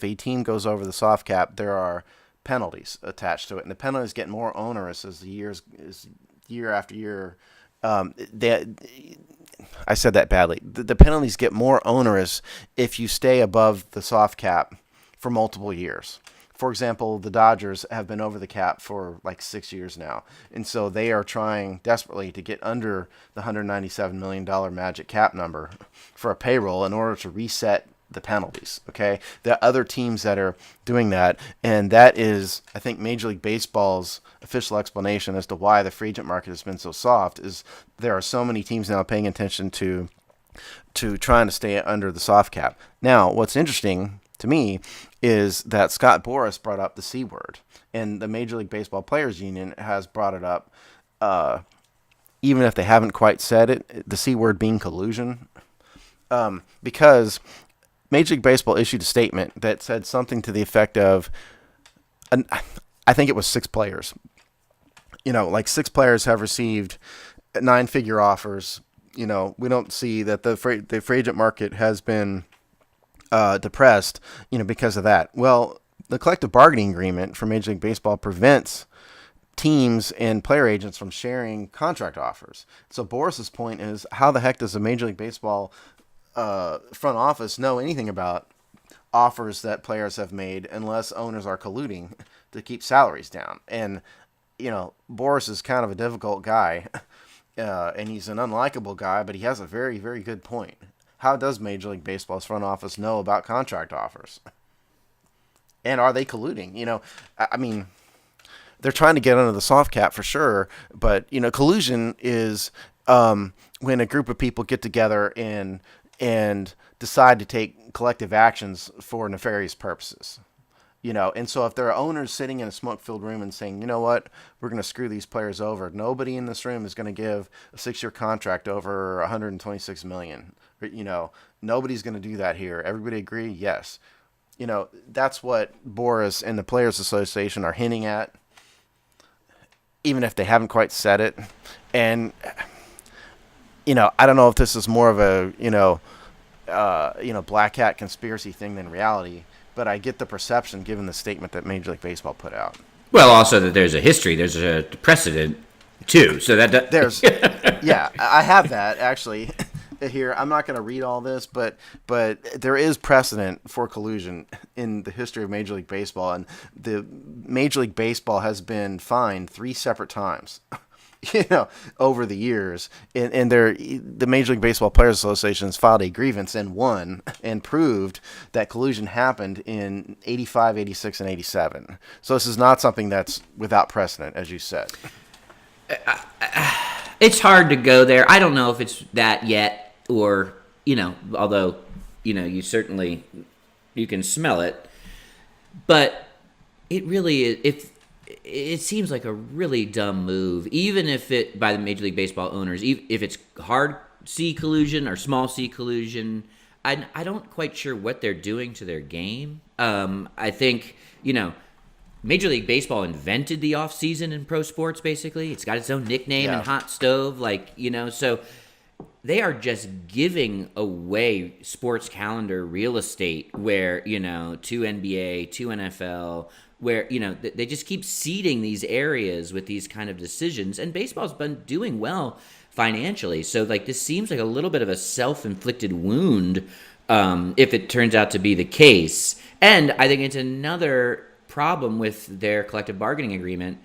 a team goes over the soft cap, there are penalties attached to it, and the penalties get more onerous as year after year. I said that badly. The penalties get more onerous if you stay above the soft cap for multiple years. For example, the Dodgers have been over the cap for like 6 years now, and so they are trying desperately to get under the $197 million magic cap number for a payroll in order to reset the penalties. Okay, there are other teams that are doing that, and that is, I think, Major League Baseball's official explanation as to why the free agent market has been so soft. Is there are so many teams now paying attention to trying to stay under the soft cap. Now, what's interesting to me is that Scott Boras brought up the C word, and the Major League Baseball Players Union has brought it up, even if they haven't quite said it, the C word being collusion, because Major League Baseball issued a statement that said something to the effect of, I think it was 6 players, like 6 players have received 9-figure offers. We don't see that the free agent market has been depressed, because of that. Well, the collective bargaining agreement for Major League Baseball prevents teams and player agents from sharing contract offers. So Boris's point is, how the heck does the Major League Baseball front office know anything about offers that players have made unless owners are colluding to keep salaries down? And, Boris is kind of a difficult guy, and he's an unlikable guy, but he has a very, very good point. How does Major League Baseball's front office know about contract offers? And are they colluding? I mean, they're trying to get under the soft cap for sure, but, collusion is when a group of people get together and decide to take collective actions for nefarious purposes. And so if there are owners sitting in a smoke-filled room and saying, you know what, we're going to screw these players over, nobody in this room is going to give a 6-year contract over $126 million. Nobody's going to do that here. Everybody agree? Yes. That's what Boris and the Players Association are hinting at, even if they haven't quite said it. And, I don't know if this is more of a, black hat conspiracy thing than reality, but I get the perception given the statement that Major League Baseball put out. Well, also that there's a history, there's a precedent too. So that there's, yeah, I have that actually here. I'm not going to read all this, but there is precedent for collusion in the history of Major League Baseball, and the Major League Baseball has been fined 3 separate times. Over the years, and the Major League Baseball Players Association has filed a grievance and won and proved that collusion happened in 85, 86, and 87. So this is not something that's without precedent, as you said. It's hard to go there. I don't know if it's that yet, or, although, you certainly, you can smell it, but it really is, it seems like a really dumb move, even if it, by the Major League Baseball owners, if it's hard C collusion or small C collusion. I don't quite sure what they're doing to their game. I think, Major League Baseball invented the off season in pro sports. Basically, it's got its own nickname and hot stove. So they are just giving away sports calendar real estate. Where two NBA, two NFL, where they just keep seeding these areas with these kind of decisions, and baseball's been doing well financially. So this seems like a little bit of a self-inflicted wound if it turns out to be the case. And I think it's another problem with their collective bargaining agreement,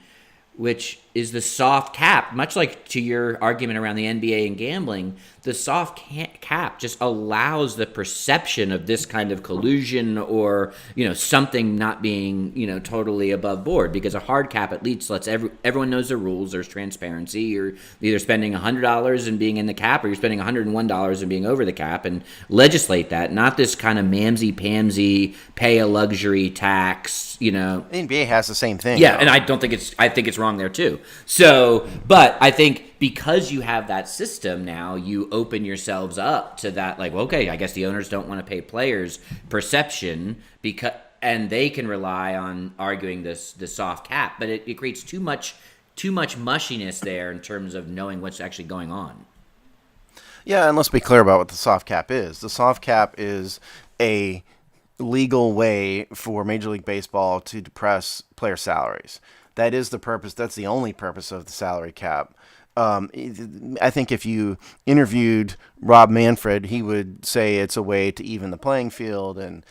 which is the soft cap. Much like to your argument around the NBA and gambling, the soft cap just allows the perception of this kind of collusion or something not being totally above board, because a hard cap at least lets everyone knows the rules. There's transparency. You're either spending $100 and being in the cap, or you're spending $101 and being over the cap, and legislate that, not this kind of mamsy-pamsy pay a luxury tax. The NBA has the same thing. Yeah, and I think it's wrong there too. So, but I think because you have that system now, you open yourselves up to that, okay, I guess the owners don't want to pay players perception, and they can rely on arguing the soft cap, but it creates too much mushiness there in terms of knowing what's actually going on. Yeah, and let's be clear about what the soft cap is. The soft cap is a legal way for Major League Baseball to depress player salaries. That is the purpose. That's the only purpose of the salary cap. I think if you interviewed Rob Manfred, he would say it's a way to even the playing field and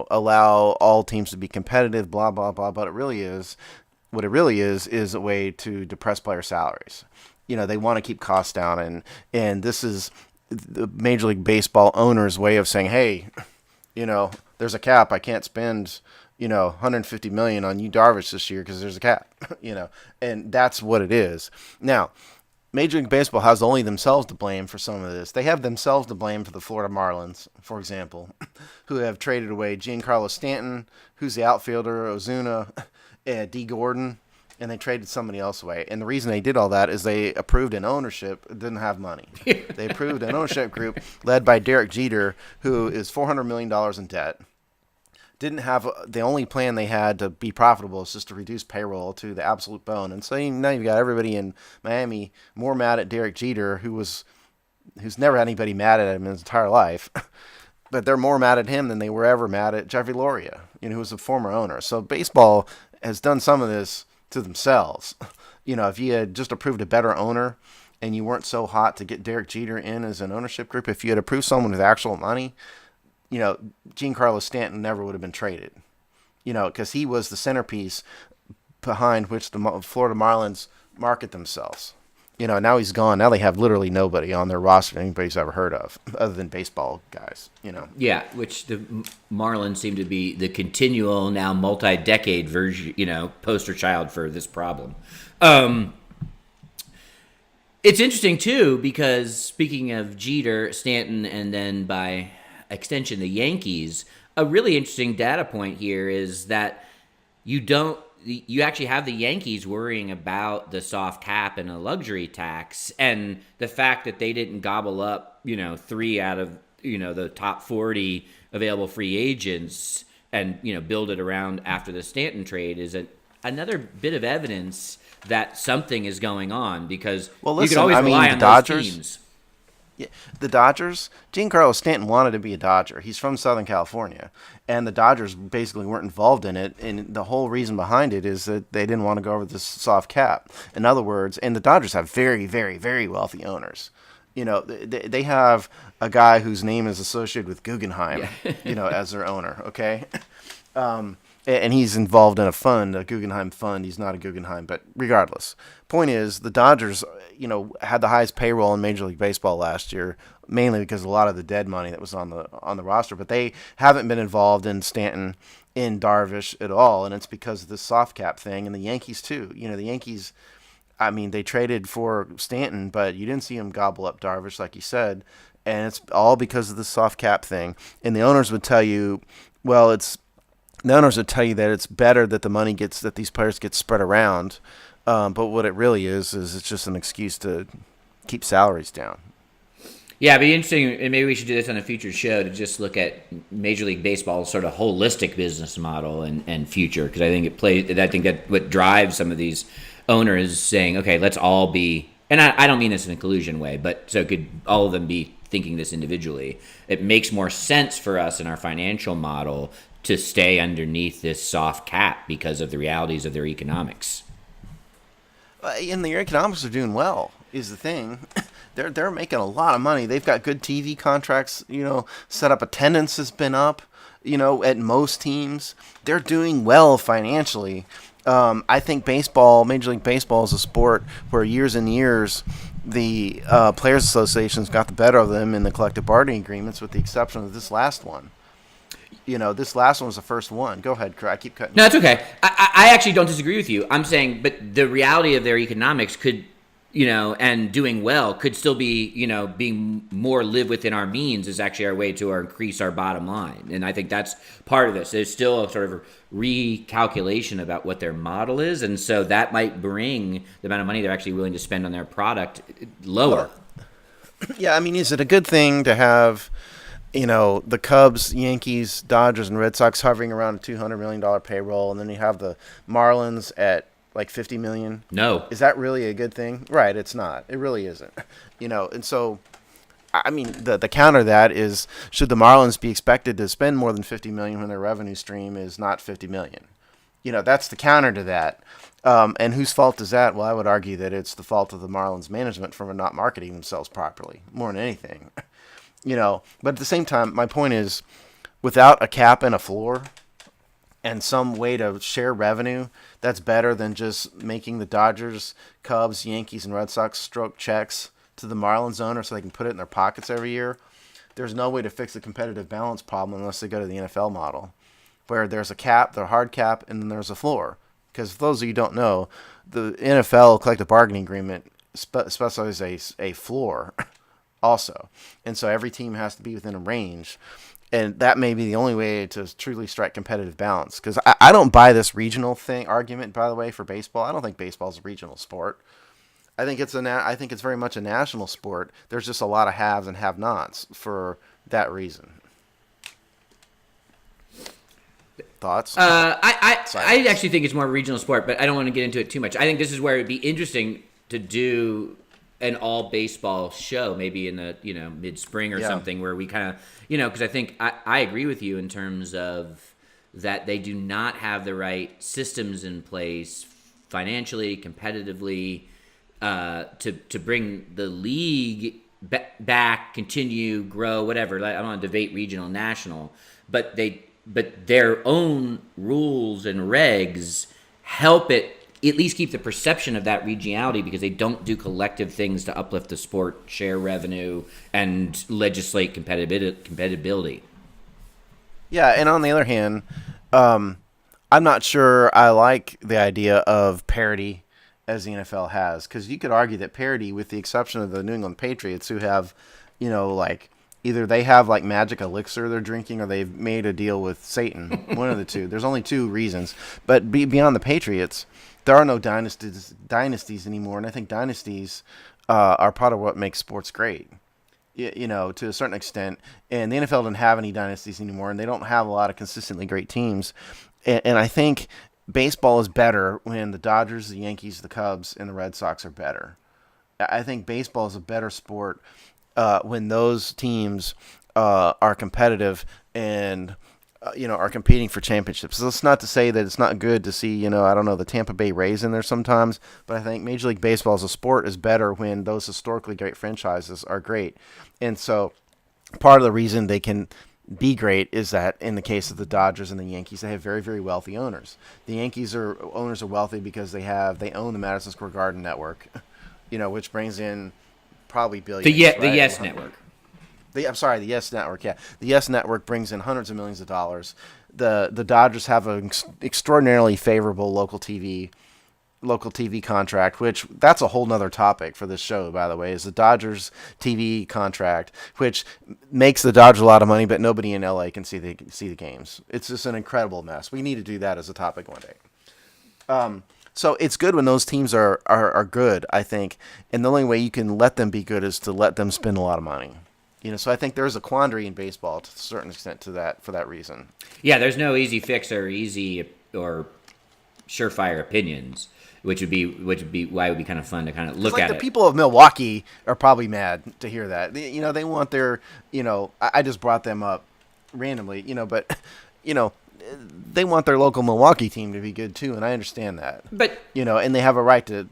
allow all teams to be competitive, blah, blah, blah. But what it really is a way to depress player salaries. They want to keep costs down, and this is the Major League Baseball owner's way of saying, hey, there's a cap. I can't spend $150 million on Yu Darvish this year because there's a cap, and that's what it is. Now, Major League Baseball has only themselves to blame for some of this. They have themselves to blame for the Florida Marlins, for example, who have traded away Giancarlo Stanton, who's the outfielder, Ozuna, D. Gordon, and they traded somebody else away. And the reason they did all that is they approved an ownership that didn't have money. They approved an ownership group led by Derek Jeter, who is $400 million in debt. Didn't have the only plan they had to be profitable is just to reduce payroll to the absolute bone. And so now you've got everybody in Miami more mad at Derek Jeter, who's never had anybody mad at him in his entire life. But they're more mad at him than they were ever mad at Jeffrey Loria, who was a former owner. So baseball has done some of this to themselves. If you had just approved a better owner and you weren't so hot to get Derek Jeter in as an ownership group, if you had approved someone with actual money, Giancarlo Stanton never would have been traded, because he was the centerpiece behind which the Florida Marlins market themselves. Now he's gone. Now they have literally nobody on their roster anybody's ever heard of other than baseball guys, Yeah, which the Marlins seem to be the continual, now multi-decade version, poster child for this problem. It's interesting, too, because speaking of Jeter, Stanton, and then by extension the Yankees, a really interesting data point here is that you actually have the Yankees worrying about the soft cap and a luxury tax, and the fact that they didn't gobble up 3 out of the top 40 available free agents and build it around after the Stanton trade is another bit of evidence that something is going on, because you can always rely on those teams. Yeah, the Dodgers, Giancarlo Stanton wanted to be a Dodger. He's from Southern California, and the Dodgers basically weren't involved in it, and the whole reason behind it is that they didn't want to go over this soft cap. In other words, and the Dodgers have very, very, very wealthy owners. They have a guy whose name is associated with Guggenheim, as their owner, okay? And he's involved in a fund, a Guggenheim fund. He's not a Guggenheim, but regardless. Point is, the Dodgers, had the highest payroll in Major League Baseball last year, mainly because of a lot of the dead money that was on the roster. But they haven't been involved in Stanton, in Darvish at all, and it's because of this soft cap thing. And the Yankees too. The Yankees, they traded for Stanton, but you didn't see them gobble up Darvish, like you said, and it's all because of the soft cap thing. And the owners would tell you, the owners would tell you that it's better that that these players get spread around, but what it really is it's just an excuse to keep salaries down. Yeah, it'd be interesting, and maybe we should do this on a future show to just look at Major League Baseball's sort of holistic business model and future, because I think I think that what drives some of these owners saying, okay, let's all be, and I don't mean this in a collusion way, but so could all of them be thinking this individually. It makes more sense for us in our financial model to stay underneath this soft cap because of the realities of their economics. And their economics are doing well, is the thing. They're making a lot of money. They've got good TV contracts, set up. Attendance has been up, at most teams. They're doing well financially. I think Major League Baseball is a sport where years and years the Players Associations got the better of them in the collective bargaining agreements, with the exception of this last one. This last one was the first one. Go ahead, I keep cutting. No, it's okay. I actually don't disagree with you. I'm saying, but the reality of their economics could, and doing well could still be, being more live within our means is actually our way to increase our bottom line. And I think that's part of this. There's still a sort of recalculation about what their model is. And so that might bring the amount of money they're actually willing to spend on their product lower. Yeah, I mean, is it a good thing to have, the Cubs, Yankees, Dodgers, and Red Sox hovering around a $200 million payroll, and then you have the Marlins at like $50 million? No. Is that really a good thing? Right, it's not. It really isn't. And so, I mean, the counter to that is, should the Marlins be expected to spend more than $50 million when their revenue stream is not $50 million? That's the counter to that. And whose fault is that? Well, I would argue that it's the fault of the Marlins management for not marketing themselves properly, more than anything. But at the same time, my point is, without a cap and a floor and some way to share revenue, that's better than just making the Dodgers, Cubs, Yankees, and Red Sox stroke checks to the Marlins owner so they can put it in their pockets every year. There's no way to fix the competitive balance problem unless they go to the NFL model, where there's a cap, the hard cap, and then there's a floor. Because for those of you who don't know, the NFL collective bargaining agreement specifies a floor also. And so every team has to be within a range. And that may be the only way to truly strike competitive balance. Because I don't buy this regional argument, by the way, for baseball. I don't think baseball is a regional sport. I think it's very much a national sport. There's just a lot of haves and have-nots for that reason. Thoughts? I actually think it's more a regional sport, but I don't want to get into it too much. I think this is where it'd be interesting to do an all baseball show, maybe in the mid spring or something, where we kind of because I think I agree with you in terms of that they do not have the right systems in place financially, competitively, to bring the league back, continue, grow, whatever. I don't want to debate regional, national, but their own rules and regs help it at least keep the perception of that regionality, because they don't do collective things to uplift the sport, share revenue, and legislate competitivity. Yeah, and on the other hand, I'm not sure I like the idea of parity as the NFL has, because you could argue that parity, with the exception of the New England Patriots, who have, either they have like magic elixir they're drinking, or they've made a deal with Satan. One of the two. There's only two reasons. But beyond the Patriots, there are no dynasties anymore, and I think dynasties are part of what makes sports great, to a certain extent. And the NFL doesn't have any dynasties anymore, and they don't have a lot of consistently great teams. And I think baseball is better when the Dodgers, the Yankees, the Cubs, and the Red Sox are better. I think baseball is a better sport when those teams are competitive and are competing for championships. So it's not to say that it's not good to see, the Tampa Bay Rays in there sometimes, but I think Major League Baseball as a sport is better when those historically great franchises are great. And so part of the reason they can be great is that in the case of the Dodgers and the Yankees, they have very, very wealthy owners. The Yankees owners are wealthy because they own the Madison Square Garden network, which brings in probably billions. The Yes Network. The Yes Network, yeah. The Yes Network brings in hundreds of millions of dollars. The Dodgers have an extraordinarily favorable local TV contract, which that's a whole nother topic for this show, by the way, is the Dodgers TV contract, which makes the Dodgers a lot of money, but nobody in LA can see the games. It's just an incredible mess. We need to do that as a topic one day. So it's good when those teams are good, I think. And the only way you can let them be good is to let them spend a lot of money. So I think there's a quandary in baseball to a certain extent to that for that reason. Yeah, there's no easy fix or easy or surefire opinions, which would be why it would be kind of fun to kind of look at The it. people of Milwaukee are probably mad to hear that. They want their, I just brought them up randomly, but, they want their local Milwaukee team to be good too, and I understand that. But and they have a right to.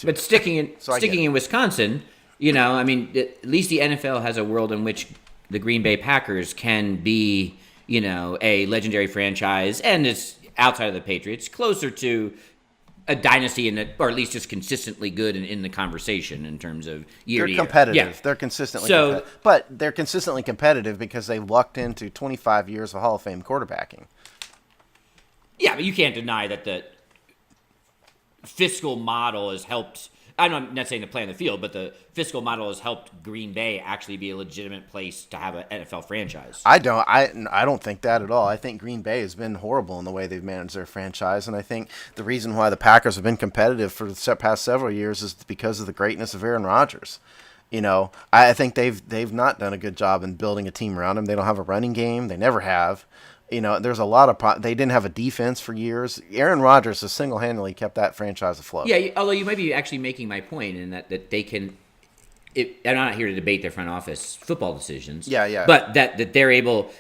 But sticking in Wisconsin, I mean, at least the NFL has a world in which the Green Bay Packers can be, a legendary franchise, and it's outside of the Patriots, closer to a dynasty, or at least just consistently good and in the conversation in terms of year to year. They're competitive. Yeah. They're consistently competitive. But they're consistently competitive because they lucked into 25 years of Hall of Fame quarterbacking. Yeah, but you can't deny that the fiscal model has helped. I'm not saying to play on the field, but the fiscal model has helped Green Bay actually be a legitimate place to have an NFL franchise. I don't think that at all. I think Green Bay has been horrible in the way they've managed their franchise, and I think the reason why the Packers have been competitive for the past several years is because of the greatness of Aaron Rodgers. I think they've not done a good job in building a team around him. They don't have a running game. They never have. There's a lot of they didn't have a defense for years. Aaron Rodgers has single-handedly kept that franchise afloat. Yeah, although you might be actually making my point in that they can. I'm not here to debate their front office football decisions. Yeah. But that they're able,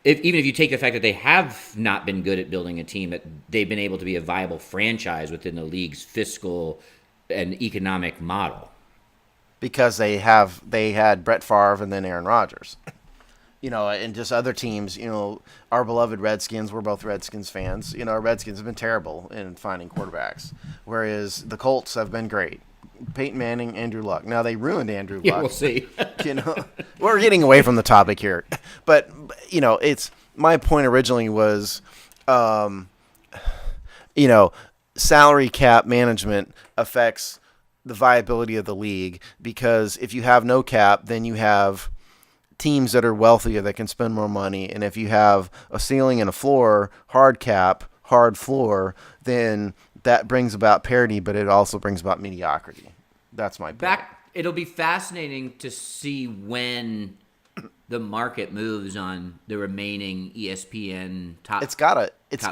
even if you take the fact that they have not been good at building a team, that they've been able to be a viable franchise within the league's fiscal and economic model. Because they had Brett Favre and then Aaron Rodgers. And just other teams, our beloved Redskins, we're both Redskins fans. Our Redskins have been terrible in finding quarterbacks, whereas the Colts have been great. Peyton Manning, Andrew Luck. Now, they ruined Andrew Luck. Yeah, we'll see. We're getting away from the topic here. But, it's my point originally was, salary cap management affects the viability of the league because if you have no cap, then you have teams that are wealthier that can spend more money, and if you have a ceiling and a floor, hard cap, hard floor, then that brings about parity, but it also brings about mediocrity. That's my point. It'll be fascinating to see when the market moves on the remaining ESPN top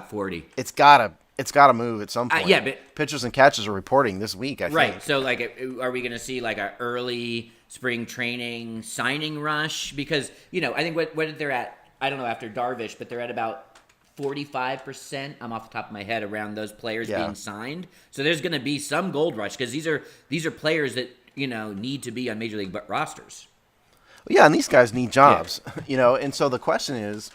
40. It's gotta move at some point. Yeah, but pitchers and catchers are reporting this week, I think. Right. So, are we going to see an early spring training signing rush? Because I think what they're at, I don't know after Darvish, but they're at about 45%. I'm off the top of my head around those players being signed. So there's going to be some gold rush because these are players that need to be on major league rosters. Yeah, and these guys need jobs. And so the question is.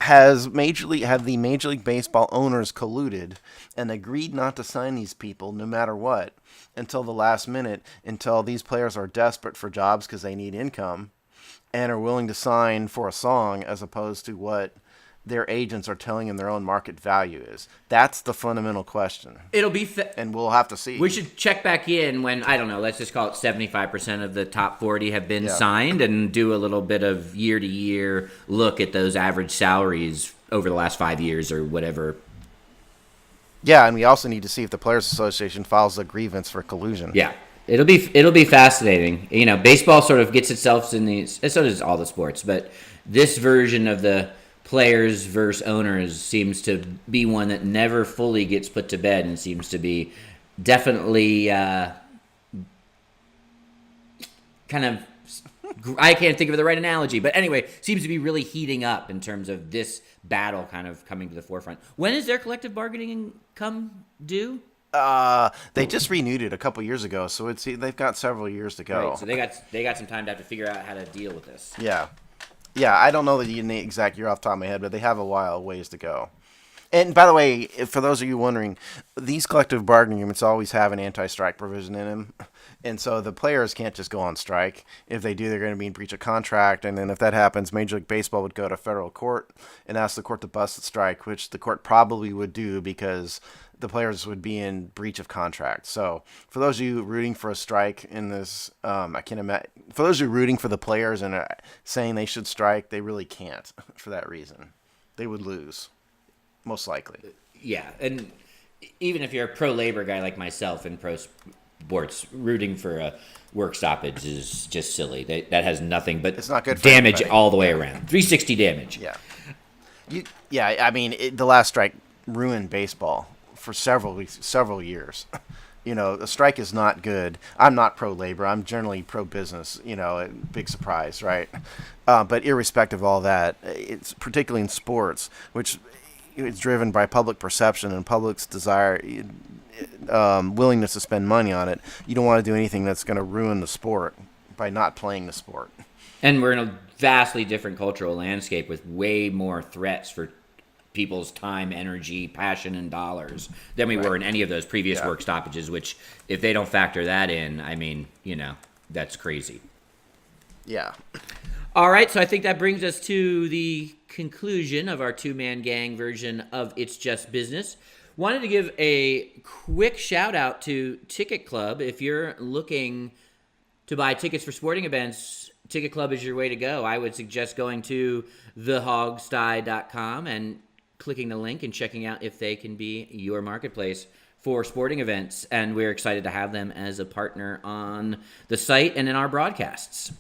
Have the Major League Baseball owners colluded and agreed not to sign these people no matter what until the last minute, until these players are desperate for jobs because they need income and are willing to sign for a song as opposed to what their agents are telling them their own market value is? That's the fundamental question. It'll be and we'll have to see. We should check back in when, I don't know, let's just call it 75% of the top 40 have been signed and do a little bit of year-to-year look at those average salaries over the last 5 years or whatever. Yeah, and we also need to see if the Players Association files a grievance for collusion. Yeah. It'll be fascinating. Baseball sort of gets itself in these, so does all the sports, but this version of the players versus owners seems to be one that never fully gets put to bed and seems to be definitely kind of, I can't think of the right analogy, but anyway, seems to be really heating up in terms of this battle kind of coming to the forefront. When is their collective bargaining come due? They just renewed it a couple years ago, so they've got several years to go. Right, so they got some time to have to figure out how to deal with this. Yeah. Yeah, I don't know the exact year off the top of my head, but they have a ways to go. And by the way, for those of you wondering, these collective bargaining agreements always have an anti-strike provision in them. And so the players can't just go on strike. If they do, they're going to be in breach of contract. And then if that happens, Major League Baseball would go to federal court and ask the court to bust the strike, which the court probably would do because the players would be in breach of contract. So for those of you rooting for a strike in this, I can't imagine. For those of you rooting for the players and saying they should strike, they really can't for that reason. They would lose, most likely. Yeah, and even if you're a pro-labor guy like myself in pro sports, rooting for a work stoppage is just silly. That has nothing but It's not good for damage anybody. all the way around. 360 damage. Yeah. I mean, the last strike ruined baseball for several years. A strike is not good. I'm not pro-labor. I'm generally pro-business. Big surprise, right? But irrespective of all that, it's particularly in sports, which is driven by public perception and public's desire, willingness to spend money on it. You don't want to do anything that's going to ruin the sport by not playing the sport. And we're in a vastly different cultural landscape with way more threats for people's time, energy, passion, and dollars than we were in any of those previous work stoppages, which, if they don't factor that in, I mean, that's crazy. Yeah. All right, so I think that brings us to the conclusion of our two-man gang version of It's Just Business. Wanted to give a quick shout-out to Ticket Club. If you're looking to buy tickets for sporting events, Ticket Club is your way to go. I would suggest going to thehogsty.com and clicking the link and checking out if they can be your marketplace for sporting events. And we're excited to have them as a partner on the site and in our broadcasts.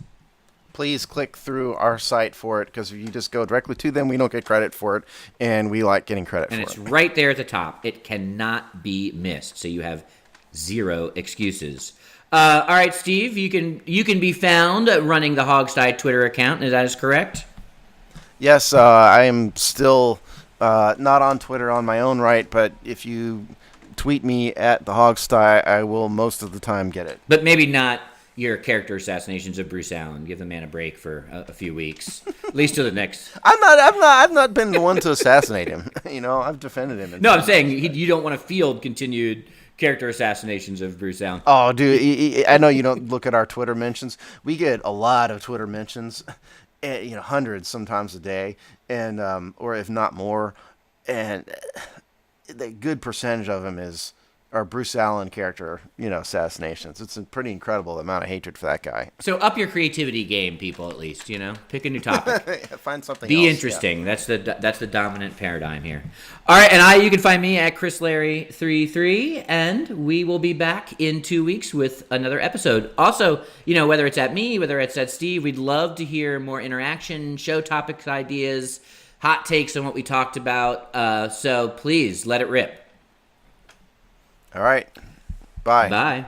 Please click through our site for it, because if you just go directly to them, we don't get credit for it, and we like getting credit for it. And it's right there at the top. It cannot be missed, so you have zero excuses. All right, Steve, you can be found running the Hogsty Twitter account. Is that correct? Yes, I am still not on Twitter on my own right, but if you tweet me at the Hogsty, I will most of the time get it. But maybe not your character assassinations of Bruce Allen. Give the man a break for a few weeks, at least to the next. I've not been the one to assassinate him. I've defended him. No, I'm saying you don't want to field continued character assassinations of Bruce Allen. Oh, dude, I know you don't look at our Twitter mentions. We get a lot of Twitter mentions, hundreds sometimes a day, and or if not more, and the good percentage of them are Bruce Allen character, assassinations. It's a pretty incredible amount of hatred for that guy. So up your creativity game, people. At least pick a new topic. Find something. Be else, interesting. Yeah. That's the dominant paradigm here. All right, and you can find me at ChrisLarry33, and we will be back in 2 weeks with another episode. Also, whether it's at me, whether it's at Steve, we'd love to hear more interaction, show topics, ideas, hot takes on what we talked about. So please let it rip. All right. Bye. Bye.